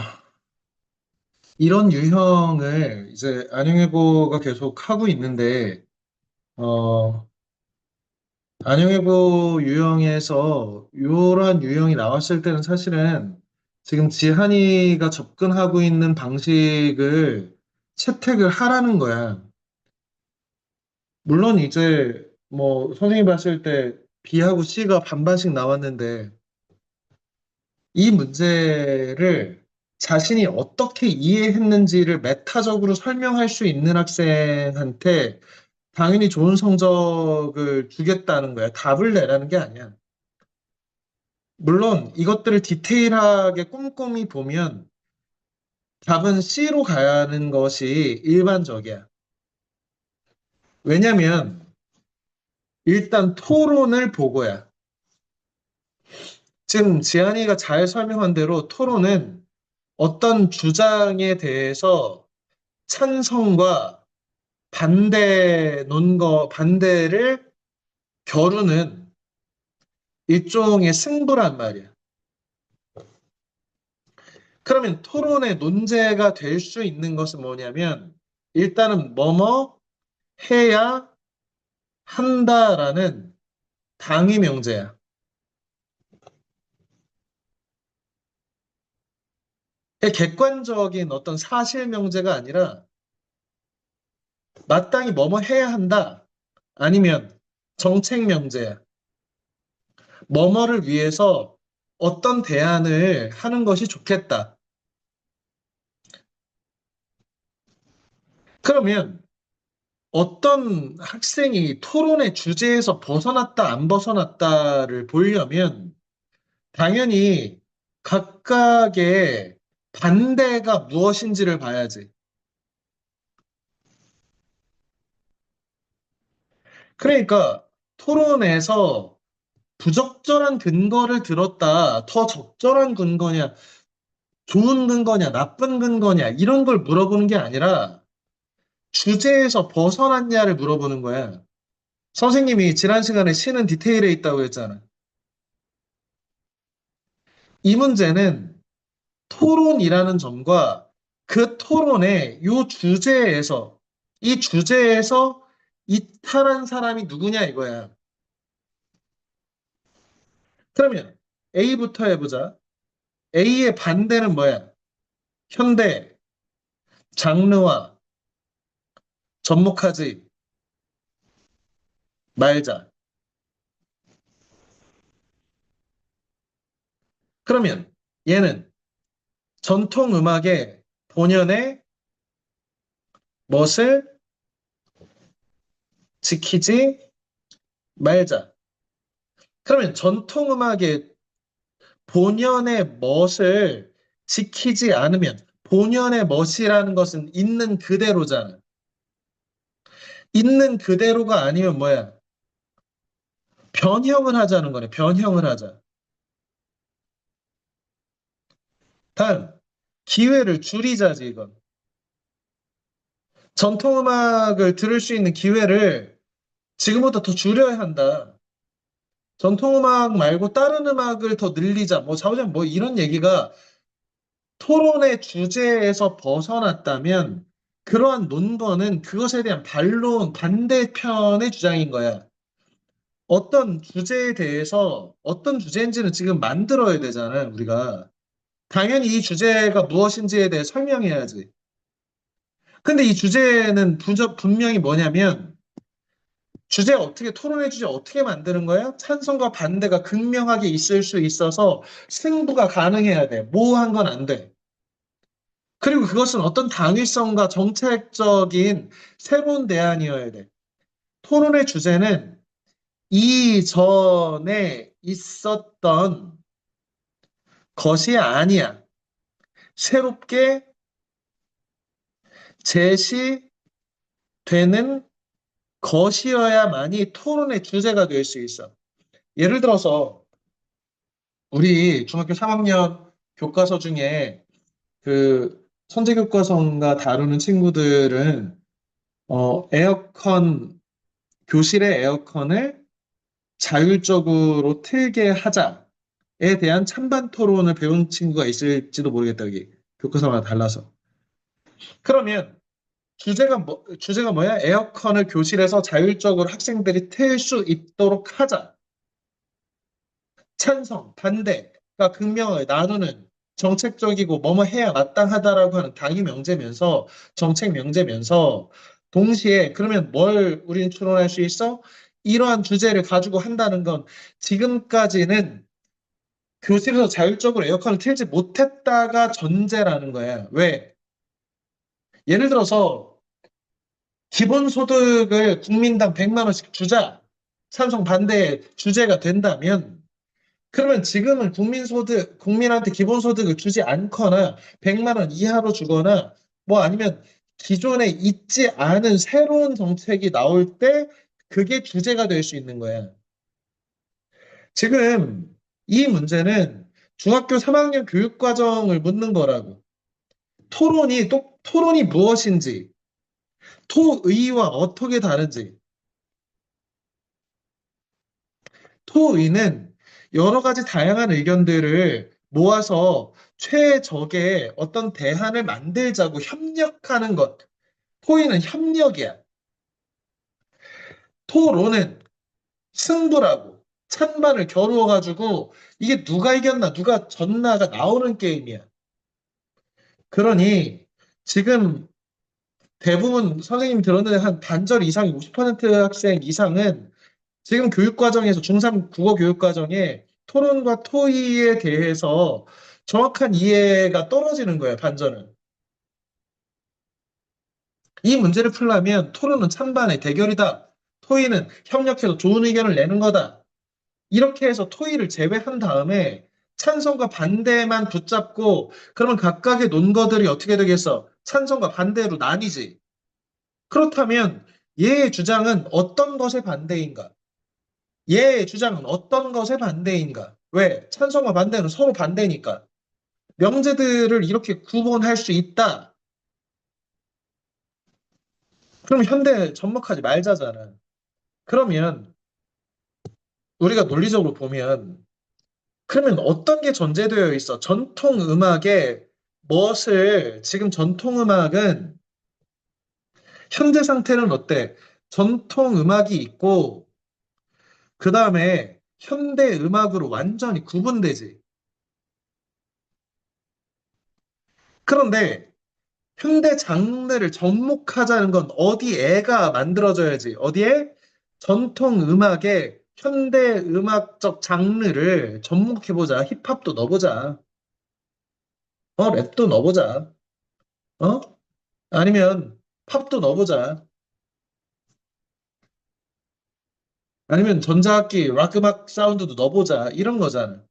이런 유형을 이제 안영애고가 계속 하고 있는데 어, 안영애고 유형에서 이러한 유형이 나왔을 때는 사실은 지금 지한이가 접근하고 있는 방식을 채택을 하라는 거야. 물론 이제 뭐 선생님이 봤을 때 B하고 C가 반반씩 나왔는데 이 문제를 자신이 어떻게 이해했는지를 메타적으로 설명할 수 있는 학생한테 당연히 좋은 성적을 주겠다는 거야. 답을 내라는 게 아니야. 물론 이것들을 디테일하게 꼼꼼히 보면 답은 C로 가는 것이 일반적이야. 왜냐면 일단 토론을 보고야. 지금 지한이가 잘 설명한 대로 토론은 어떤 주장에 대해서 찬성과 반대를 겨루는 일종의 승부란 말이야. 그러면 토론의 논제가 될 수 있는 것은 뭐냐면 일단은 뭐뭐 해야 한다라는 당위 명제야. 객관적인 어떤 사실 명제가 아니라 마땅히 뭐뭐 해야 한다. 아니면 정책 명제야. 뭐뭐를 위해서 어떤 대안을 하는 것이 좋겠다. 그러면 어떤 학생이 토론의 주제에서 벗어났다, 안 벗어났다를 보려면 당연히 각각의 반대가 무엇인지를 봐야지. 그러니까 토론에서 부적절한 근거를 들었다, 더 적절한 근거냐, 좋은 근거냐, 나쁜 근거냐, 이런 걸 물어보는 게 아니라 주제에서 벗어났냐를 물어보는 거야. 선생님이 지난 시간에 C는 디테일에 있다고 했잖아. 이 문제는 토론이라는 점과 그 토론의 이 주제에서 이탈한 사람이 누구냐 이거야. 그러면 A부터 해보자. A의 반대는 뭐야? 현대, 장르와 접목하지 말자. 그러면 얘는 전통 음악의 본연의 멋을 지키지 말자. 그러면 전통 음악의 본연의 멋을 지키지 않으면 본연의 멋이라는 것은 있는 그대로잖아. 있는 그대로가 아니면 뭐야? 변형을 하자는 거네. 변형을 하자. 다음, 기회를 줄이자지 이건. 전통음악을 들을 수 있는 기회를 지금보다 더 줄여야 한다. 전통음악 말고 다른 음악을 더 늘리자. 뭐 자우장 뭐 이런 얘기가 토론의 주제에서 벗어났다면 그러한 논거는 그것에 대한 반론, 반대편의 주장인 거야. 어떤 주제에 대해서 어떤 주제인지는 지금 만들어야 되잖아, 우리가. 당연히 이 주제가 무엇인지에 대해 설명해야지. 근데 이 주제는 분명히 뭐냐면 주제 어떻게 토론의 주제 어떻게 만드는 거야? 찬성과 반대가 극명하게 있을 수 있어서 승부가 가능해야 돼. 모호한 건 안 돼. 그리고 그것은 어떤 당위성과 정책적인 새로운 대안이어야 돼. 토론의 주제는 이전에 있었던 것이 아니야. 새롭게 제시되는 것이어야만이 토론의 주제가 될 수 있어. 예를 들어서 우리 중학교 3학년 교과서 중에 그 선제교과서인가 다루는 친구들은 교실의 에어컨을 자율적으로 틀게 하자에 대한 찬반 토론을 배운 친구가 있을지도 모르겠다, 여기. 교과서마다 달라서. 그러면 주제가 뭐야? 에어컨을 교실에서 자율적으로 학생들이 틀 수 있도록 하자. 찬성, 반대가 극명하게 나누는 정책적이고 뭐뭐 해야 마땅하다라고 하는 당위 명제면서 정책 명제면서 동시에 그러면 뭘 우리는 추론할 수 있어? 이러한 주제를 가지고 한다는 건 지금까지는 교실에서 자율적으로 에어컨을 틀지 못했다가 전제라는 거야. 왜? 예를 들어서 기본소득을 국민당 100만 원씩 주자. 찬성 반대의 주제가 된다면 그러면 지금은 국민한테 기본소득을 주지 않거나 100만 원 이하로 주거나 뭐 아니면 기존에 있지 않은 새로운 정책이 나올 때 그게 주제가 될 수 있는 거야. 지금 이 문제는 중학교 3학년 교육과정을 묻는 거라고. 토론이 무엇인지, 토의와 어떻게 다른지. 토의는 여러 가지 다양한 의견들을 모아서 최적의 어떤 대안을 만들자고 협력하는 것. 토의는 협력이야. 토론은 승부라고. 찬반을 겨루어가지고 이게 누가 이겼나 누가 졌나가 나오는 게임이야. 그러니 지금 대부분 선생님이 들었는데 한 반절 이상이 50% 학생 이상은 지금 교육과정에서 중3 국어 교육과정에 토론과 토의에 대해서 정확한 이해가 떨어지는 거예요, 반전은. 이 문제를 풀려면 토론은 찬반의 대결이다. 토의는 협력해서 좋은 의견을 내는 거다. 이렇게 해서 토의를 제외한 다음에 찬성과 반대만 붙잡고 그러면 각각의 논거들이 어떻게 되겠어? 찬성과 반대로 나뉘지. 그렇다면 얘의 주장은 어떤 것의 반대인가? 얘의 주장은 어떤 것의 반대인가? 왜? 찬성과 반대는 서로 반대니까. 명제들을 이렇게 구분할 수 있다. 그럼 현대 접목하지 말자잖아. 그러면 우리가 논리적으로 보면 그러면 어떤 게 전제되어 있어? 전통 음악의 멋을 지금 전통 음악은 현재 상태는 어때? 전통 음악이 있고 그 다음에 현대 음악으로 완전히 구분되지. 그런데 현대 장르를 접목하자는 건 어디에가 만들어져야지. 어디에? 전통 음악의 현대 음악적 장르를 접목해보자. 힙합도 넣어보자. 랩도 넣어보자. 어? 아니면 팝도 넣어보자. 아니면 전자악기, 락 음악 사운드도 넣어보자. 이런 거잖아.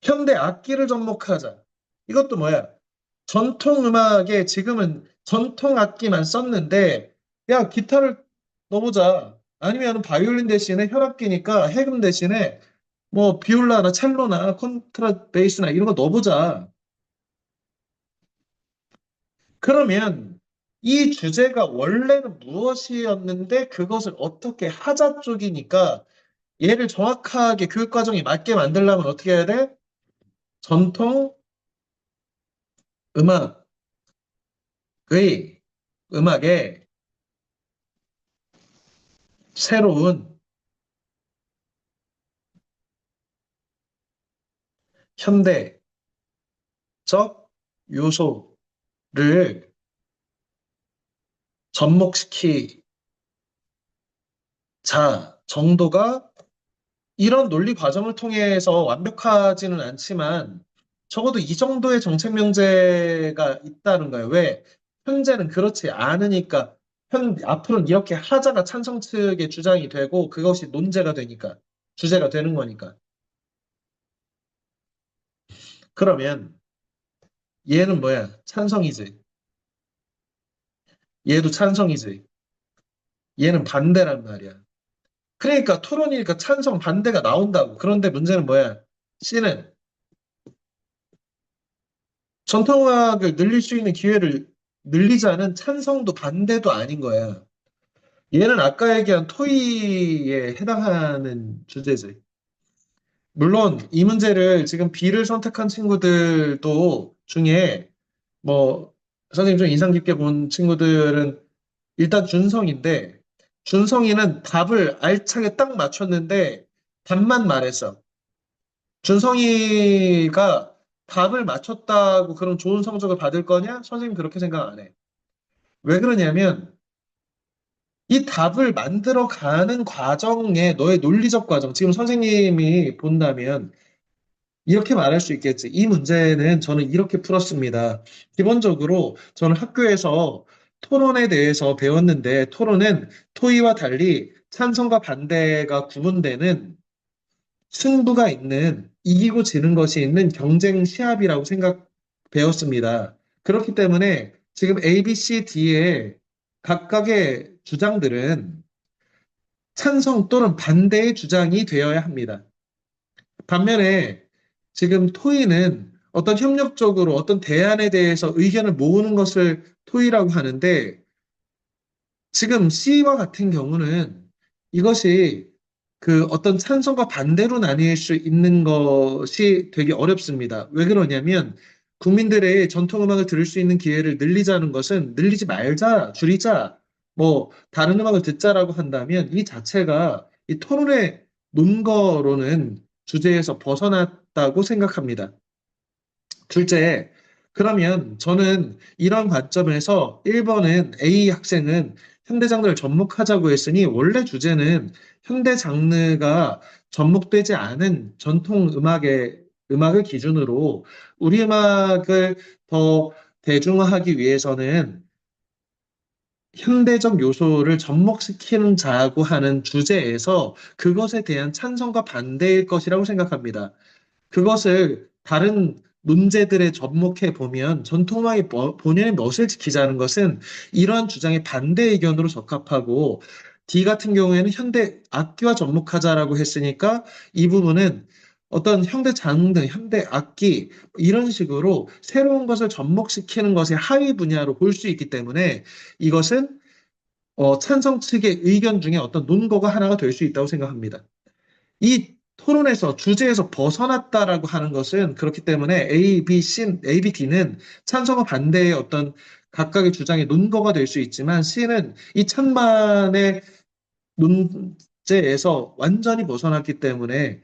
현대 악기를 접목하자. 이것도 뭐야? 전통 음악에 지금은 전통 악기만 썼는데, 야, 기타를 넣어보자. 아니면 바이올린 대신에 현악기니까 해금 대신에 뭐 비올라나 첼로나 컨트라베이스나 이런 거 넣어보자. 그러면 이 주제가 원래는 무엇이었는데 그것을 어떻게 하자 쪽이니까 얘를 정확하게 교육과정에 맞게 만들려면 어떻게 해야 돼? 전통 음악의, 음악의 새로운 현대적 요소를 접목시키자 정도가 이런 논리 과정을 통해서 완벽하지는 않지만 적어도 이 정도의 정책 명제가 있다는 거예요. 왜? 현재는 그렇지 않으니까 앞으로는 이렇게 하자가 찬성 측의 주장이 되고 그것이 논제가 되니까 주제가 되는 거니까. 그러면 얘는 뭐야? 찬성이지. 얘도 찬성이지. 얘는 반대란 말이야. 그러니까 토론이니까 찬성 반대가 나온다고. 그런데 문제는 뭐야? C는 전통음악을 늘릴 수 있는 기회를 늘리자는 찬성도 반대도 아닌 거야. 얘는 아까 얘기한 토의에 해당하는 주제지. 물론 이 문제를 지금 B를 선택한 친구들도 중에 뭐 선생님 좀 인상 깊게 본 친구들은 일단 준성인데 준성이는 답을 알차게 딱 맞췄는데 답만 말했어. 준성이가 답을 맞췄다고 그런 좋은 성적을 받을 거냐? 선생님 그렇게 생각 안 해. 왜 그러냐면 이 답을 만들어가는 과정에 너의 논리적 과정, 지금 선생님이 본다면 이렇게 말할 수 있겠지. 이 문제는 저는 이렇게 풀었습니다. 기본적으로 저는 학교에서 토론에 대해서 배웠는데 토론은 토의와 달리 찬성과 반대가 구분되는 승부가 있는 이기고 지는 것이 있는 경쟁 시합이라고 배웠습니다. 그렇기 때문에 지금 A, B, C, D의 각각의 주장들은 찬성 또는 반대의 주장이 되어야 합니다. 반면에 지금 토의는 어떤 협력적으로 어떤 대안에 대해서 의견을 모으는 것을 토의라고 하는데 지금 C와 같은 경우는 이것이 그 어떤 찬성과 반대로 나뉠 수 있는 것이 되게 어렵습니다. 왜 그러냐면 국민들의 전통음악을 들을 수 있는 기회를 늘리자는 것은 늘리지 말자, 줄이자, 뭐 다른 음악을 듣자라고 한다면 이 자체가 이 토론의 논거로는 주제에서 벗어났다고 생각합니다. 둘째, 그러면 저는 이런 관점에서 1번은 A 학생은 현대 장르를 접목하자고 했으니 원래 주제는 현대 장르가 접목되지 않은 전통 음악을 기준으로 우리 음악을 더 대중화하기 위해서는 현대적 요소를 접목시키는 자고 하는 주제에서 그것에 대한 찬성과 반대일 것이라고 생각합니다. 그것을 다른 문제들에 접목해 보면 전통음악의 본연의 멋을 지키자는 것은 이러한 주장의 반대 의견으로 적합하고 D 같은 경우에는 현대 악기와 접목하자라고 했으니까 이 부분은 어떤 현대 장르, 현대 악기 이런 식으로 새로운 것을 접목시키는 것의 하위 분야로 볼 수 있기 때문에 이것은 찬성 측의 의견 중에 어떤 논거가 하나가 될 수 있다고 생각합니다. 이 토론에서 주제에서 벗어났다라고 하는 것은 그렇기 때문에 A, B, D는 찬성과 반대의 어떤 각각의 주장의 논거가 될 수 있지만 C는 이 찬반의 논제에서 완전히 벗어났기 때문에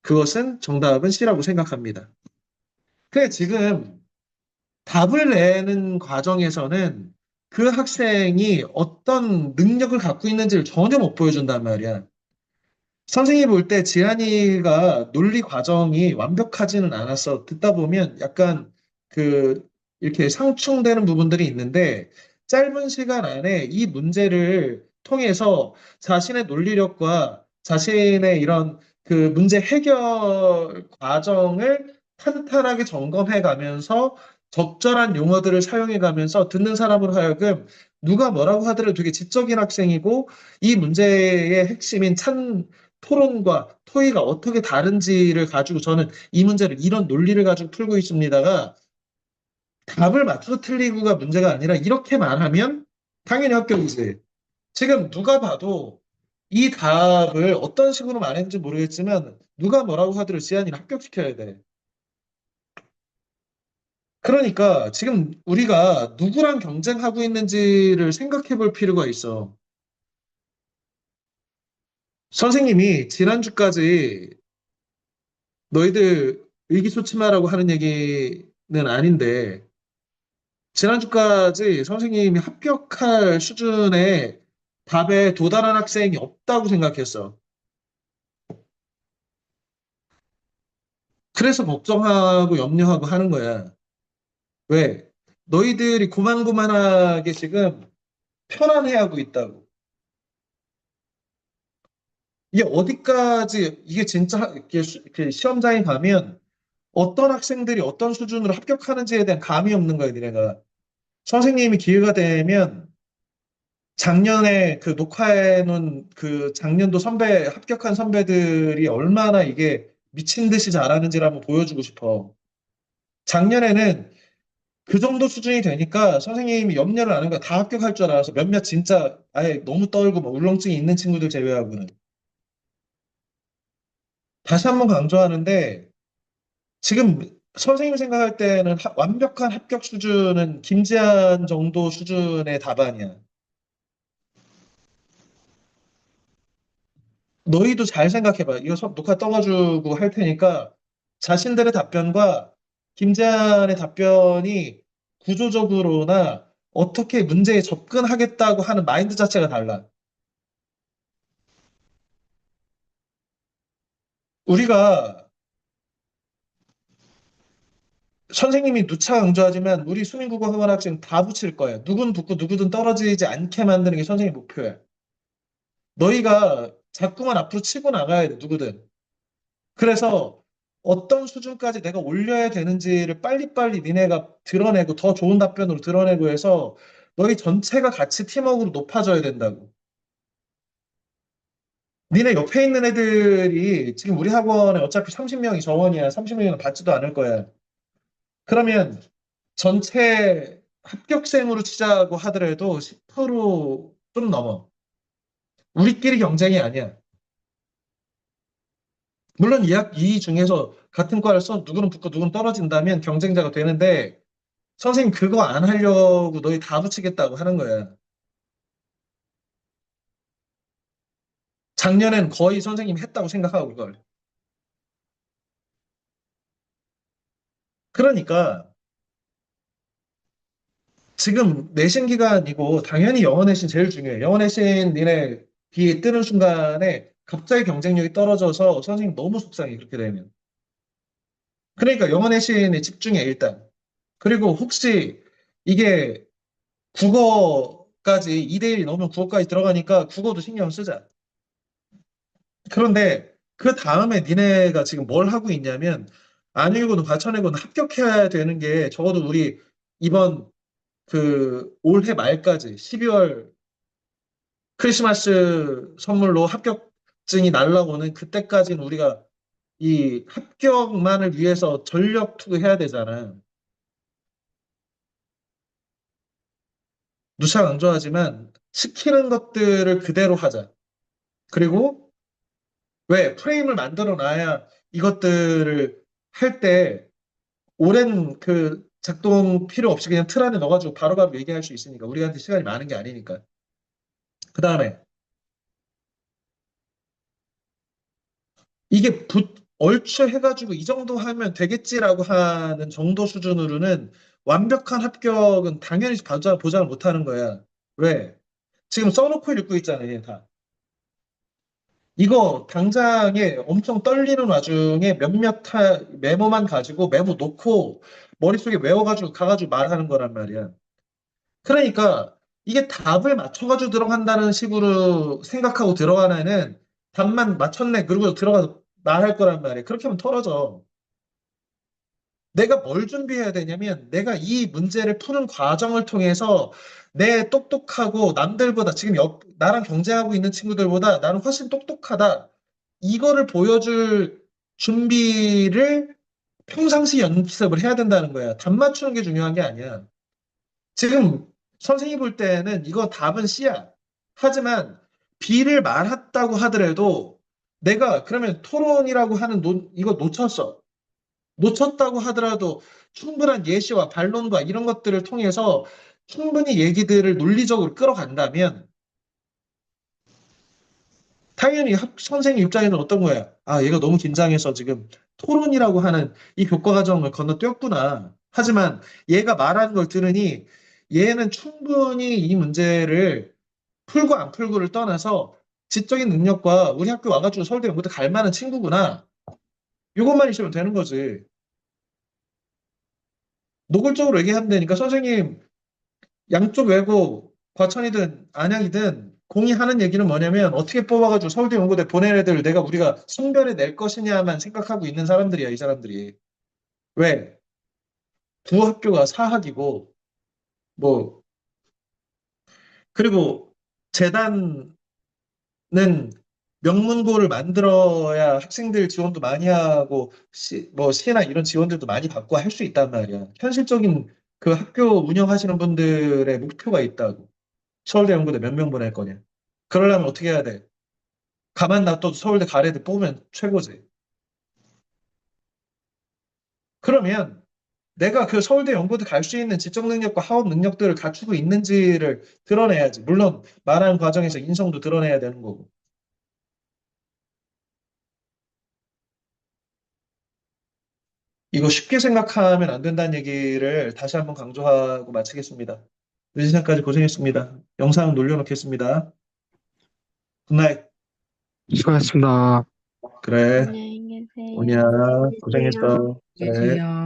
그것은 정답은 C라고 생각합니다. 그래 지금 답을 내는 과정에서는 그 학생이 어떤 능력을 갖고 있는지를 전혀 못 보여준단 말이야. 선생님이 볼 때 지한이가 논리 과정이 완벽하지는 않았어. 듣다 보면 약간 그 이렇게 상충되는 부분들이 있는데 짧은 시간 안에 이 문제를 통해서 자신의 논리력과 자신의 이런 그 문제 해결 과정을 탄탄하게 점검해 가면서 적절한 용어들을 사용해 가면서 듣는 사람으로 하여금 누가 뭐라고 하더라도 되게 지적인 학생이고 이 문제의 핵심인 토론과 토의가 어떻게 다른지를 가지고 저는 이 문제를 이런 논리를 가지고 풀고 있습니다가 답을 맞춰서 틀리고가 문제가 아니라 이렇게 말하면 당연히 합격이지. 지금 누가 봐도 이 답을 어떤 식으로 말했는지 모르겠지만 누가 뭐라고 하더라도 지한이를 합격시켜야 돼. 그러니까 지금 우리가 누구랑 경쟁하고 있는지를 생각해 볼 필요가 있어. 선생님이 지난주까지 너희들 의기소침하라고 하는 얘기는 아닌데, 지난주까지 선생님이 합격할 수준의 답에 도달한 학생이 없다고 생각했어. 그래서 걱정하고 염려하고 하는 거야. 왜? 너희들이 고만고만하게 지금 편안해하고 있다고. 이게 어디까지, 이게 진짜 이렇게 시험장에 가면 어떤 학생들이 어떤 수준으로 합격하는지에 대한 감이 없는 거야, 니네가. 선생님이 기회가 되면 작년에 그 녹화해놓은 그 작년도 선배, 합격한 선배들이 얼마나 이게 미친 듯이 잘하는지를 한번 보여주고 싶어. 작년에는 그 정도 수준이 되니까 선생님이 염려를 안 하는 거야. 다 합격할 줄 알아서 몇몇 진짜 아예 너무 떨고 막 울렁증이 있는 친구들 제외하고는. 다시 한번 강조하는데 지금 선생님 생각할 때는 완벽한 합격 수준은 김지한 정도 수준의 답안이야. 너희도 잘 생각해봐. 이거 녹화 떠가지고 할 테니까 자신들의 답변과 김재한의 답변이 구조적으로나 어떻게 문제에 접근하겠다고 하는 마인드 자체가 달라. 우리가 선생님이 누차 강조하지만 우리 수민국어 학원 학생 다 붙일 거야. 누군 붙고 누구든 떨어지지 않게 만드는 게 선생님 목표야. 너희가 자꾸만 앞으로 치고 나가야 돼, 누구든. 그래서 어떤 수준까지 내가 올려야 되는지를 빨리빨리 니네가 드러내고 더 좋은 답변으로 드러내고 해서 너희 전체가 같이 팀워크로 높아져야 된다고. 니네 옆에 있는 애들이 지금 우리 학원에 어차피 30명이 정원이야. 30명은 받지도 않을 거야. 그러면 전체 합격생으로 치자고 하더라도 10%좀 넘어. 우리끼리 경쟁이 아니야. 물론 이 중에서 같은 과를 써 누구는 붙고 누구는 떨어진다면 경쟁자가 되는데 선생님 그거 안 하려고 너희 다 붙이겠다고 하는 거야. 작년엔 거의 선생님이 했다고 생각하고 그걸. 그러니까 지금 내신 기간이고 당연히 영어 내신 제일 중요해. 영어 내신 니네 비 뜨는 순간에 갑자기 경쟁력이 떨어져서 선생님 너무 속상해 그렇게 되면. 그러니까 영어 내신에 집중해 일단. 그리고 혹시 이게 국어까지 2대1 넘으면 국어까지 들어가니까 국어도 신경 쓰자. 그런데 그 다음에 니네가 지금 뭘 하고 있냐면 안일고든 과천외고는 합격해야 되는 게 적어도 우리 이번 그 올해 말까지 12월 크리스마스 선물로 합격증이 날라오는 그때까지는 우리가 이 합격만을 위해서 전력 투구해야 되잖아. 누차 강조하지만 시키는 것들을 그대로 하자. 그리고 왜 프레임을 만들어 놔야 이것들을 할 때 오랜 그 작동 필요 없이 그냥 틀 안에 넣어가지고 바로바로 얘기할 수 있으니까 우리한테 시간이 많은 게 아니니까. 그 다음에 이게 얼추 해가지고 이 정도 하면 되겠지라고 하는 정도 수준으로는 완벽한 합격은 당연히 보장을 못하는 거야. 왜? 지금 써놓고 읽고 있잖아요, 얘 다. 이거 당장에 엄청 떨리는 와중에 메모만 가지고 메모 놓고 머릿속에 외워가지고 가가지고 말하는 거란 말이야. 그러니까 이게 답을 맞춰가지고 들어간다는 식으로 생각하고 들어가는 애는 답만 맞췄네. 그리고 들어가서 말할 거란 말이야. 그렇게 하면 털어져. 내가 뭘 준비해야 되냐면 내가 이 문제를 푸는 과정을 통해서 내 똑똑하고 남들보다 지금 나랑 경쟁하고 있는 친구들보다 나는 훨씬 똑똑하다. 이거를 보여줄 준비를 평상시 연습을 해야 된다는 거야. 답 맞추는 게 중요한 게 아니야. 지금 선생님이 볼 때는 이거 답은 C야. 하지만 B를 말했다고 하더라도 내가 그러면 토론이라고 하는 이거 놓쳤어. 놓쳤다고 하더라도 충분한 예시와 반론과 이런 것들을 통해서 충분히 얘기들을 논리적으로 끌어간다면 당연히 선생님 입장에는 어떤 거야? 아, 얘가 너무 긴장해서 지금 토론이라고 하는 이 교과 과정을 건너뛰었구나. 하지만 얘가 말하는 걸 들으니 얘는 충분히 이 문제를 풀고 안 풀고를 떠나서 지적인 능력과 우리 학교 와가지고 서울대 연구대 갈 만한 친구구나. 이것만 있으면 되는 거지. 노골적으로 얘기하면 되니까 선생님 양쪽 외고 과천이든 안양이든 공이하는 얘기는 뭐냐면 어떻게 뽑아가지고 서울대 연구대 보낸 애들 우리가 성별에 낼 것이냐만 생각하고 있는 사람들이야, 이 사람들이. 왜? 두 학교가 사학이고 뭐 그리고 재단은 명문고를 만들어야 학생들 지원도 많이 하고 뭐 시나 이런 지원들도 많이 받고 할 수 있단 말이야. 현실적인 그 학교 운영하시는 분들의 목표가 있다고. 서울대 연구대 몇 명 보낼 거냐. 그러려면 어떻게 해야 돼? 가만 놔둬도 서울대 가래들 뽑으면 최고지. 그러면 내가 그 서울대 연구대 갈 수 있는 지적 능력과 학업 능력들을 갖추고 있는지를 드러내야지. 물론 말하는 과정에서 인성도 드러내야 되는 거고. 이거 쉽게 생각하면 안 된다는 얘기를 다시 한번 강조하고 마치겠습니다. 늦은 시간까지 고생했습니다. 영상 놀려놓겠습니다. 굿나잇. 수고하셨습니다. 그래. 안녕히 계세요. 오냐. 고생했어. 안녕히 그래. 계세요.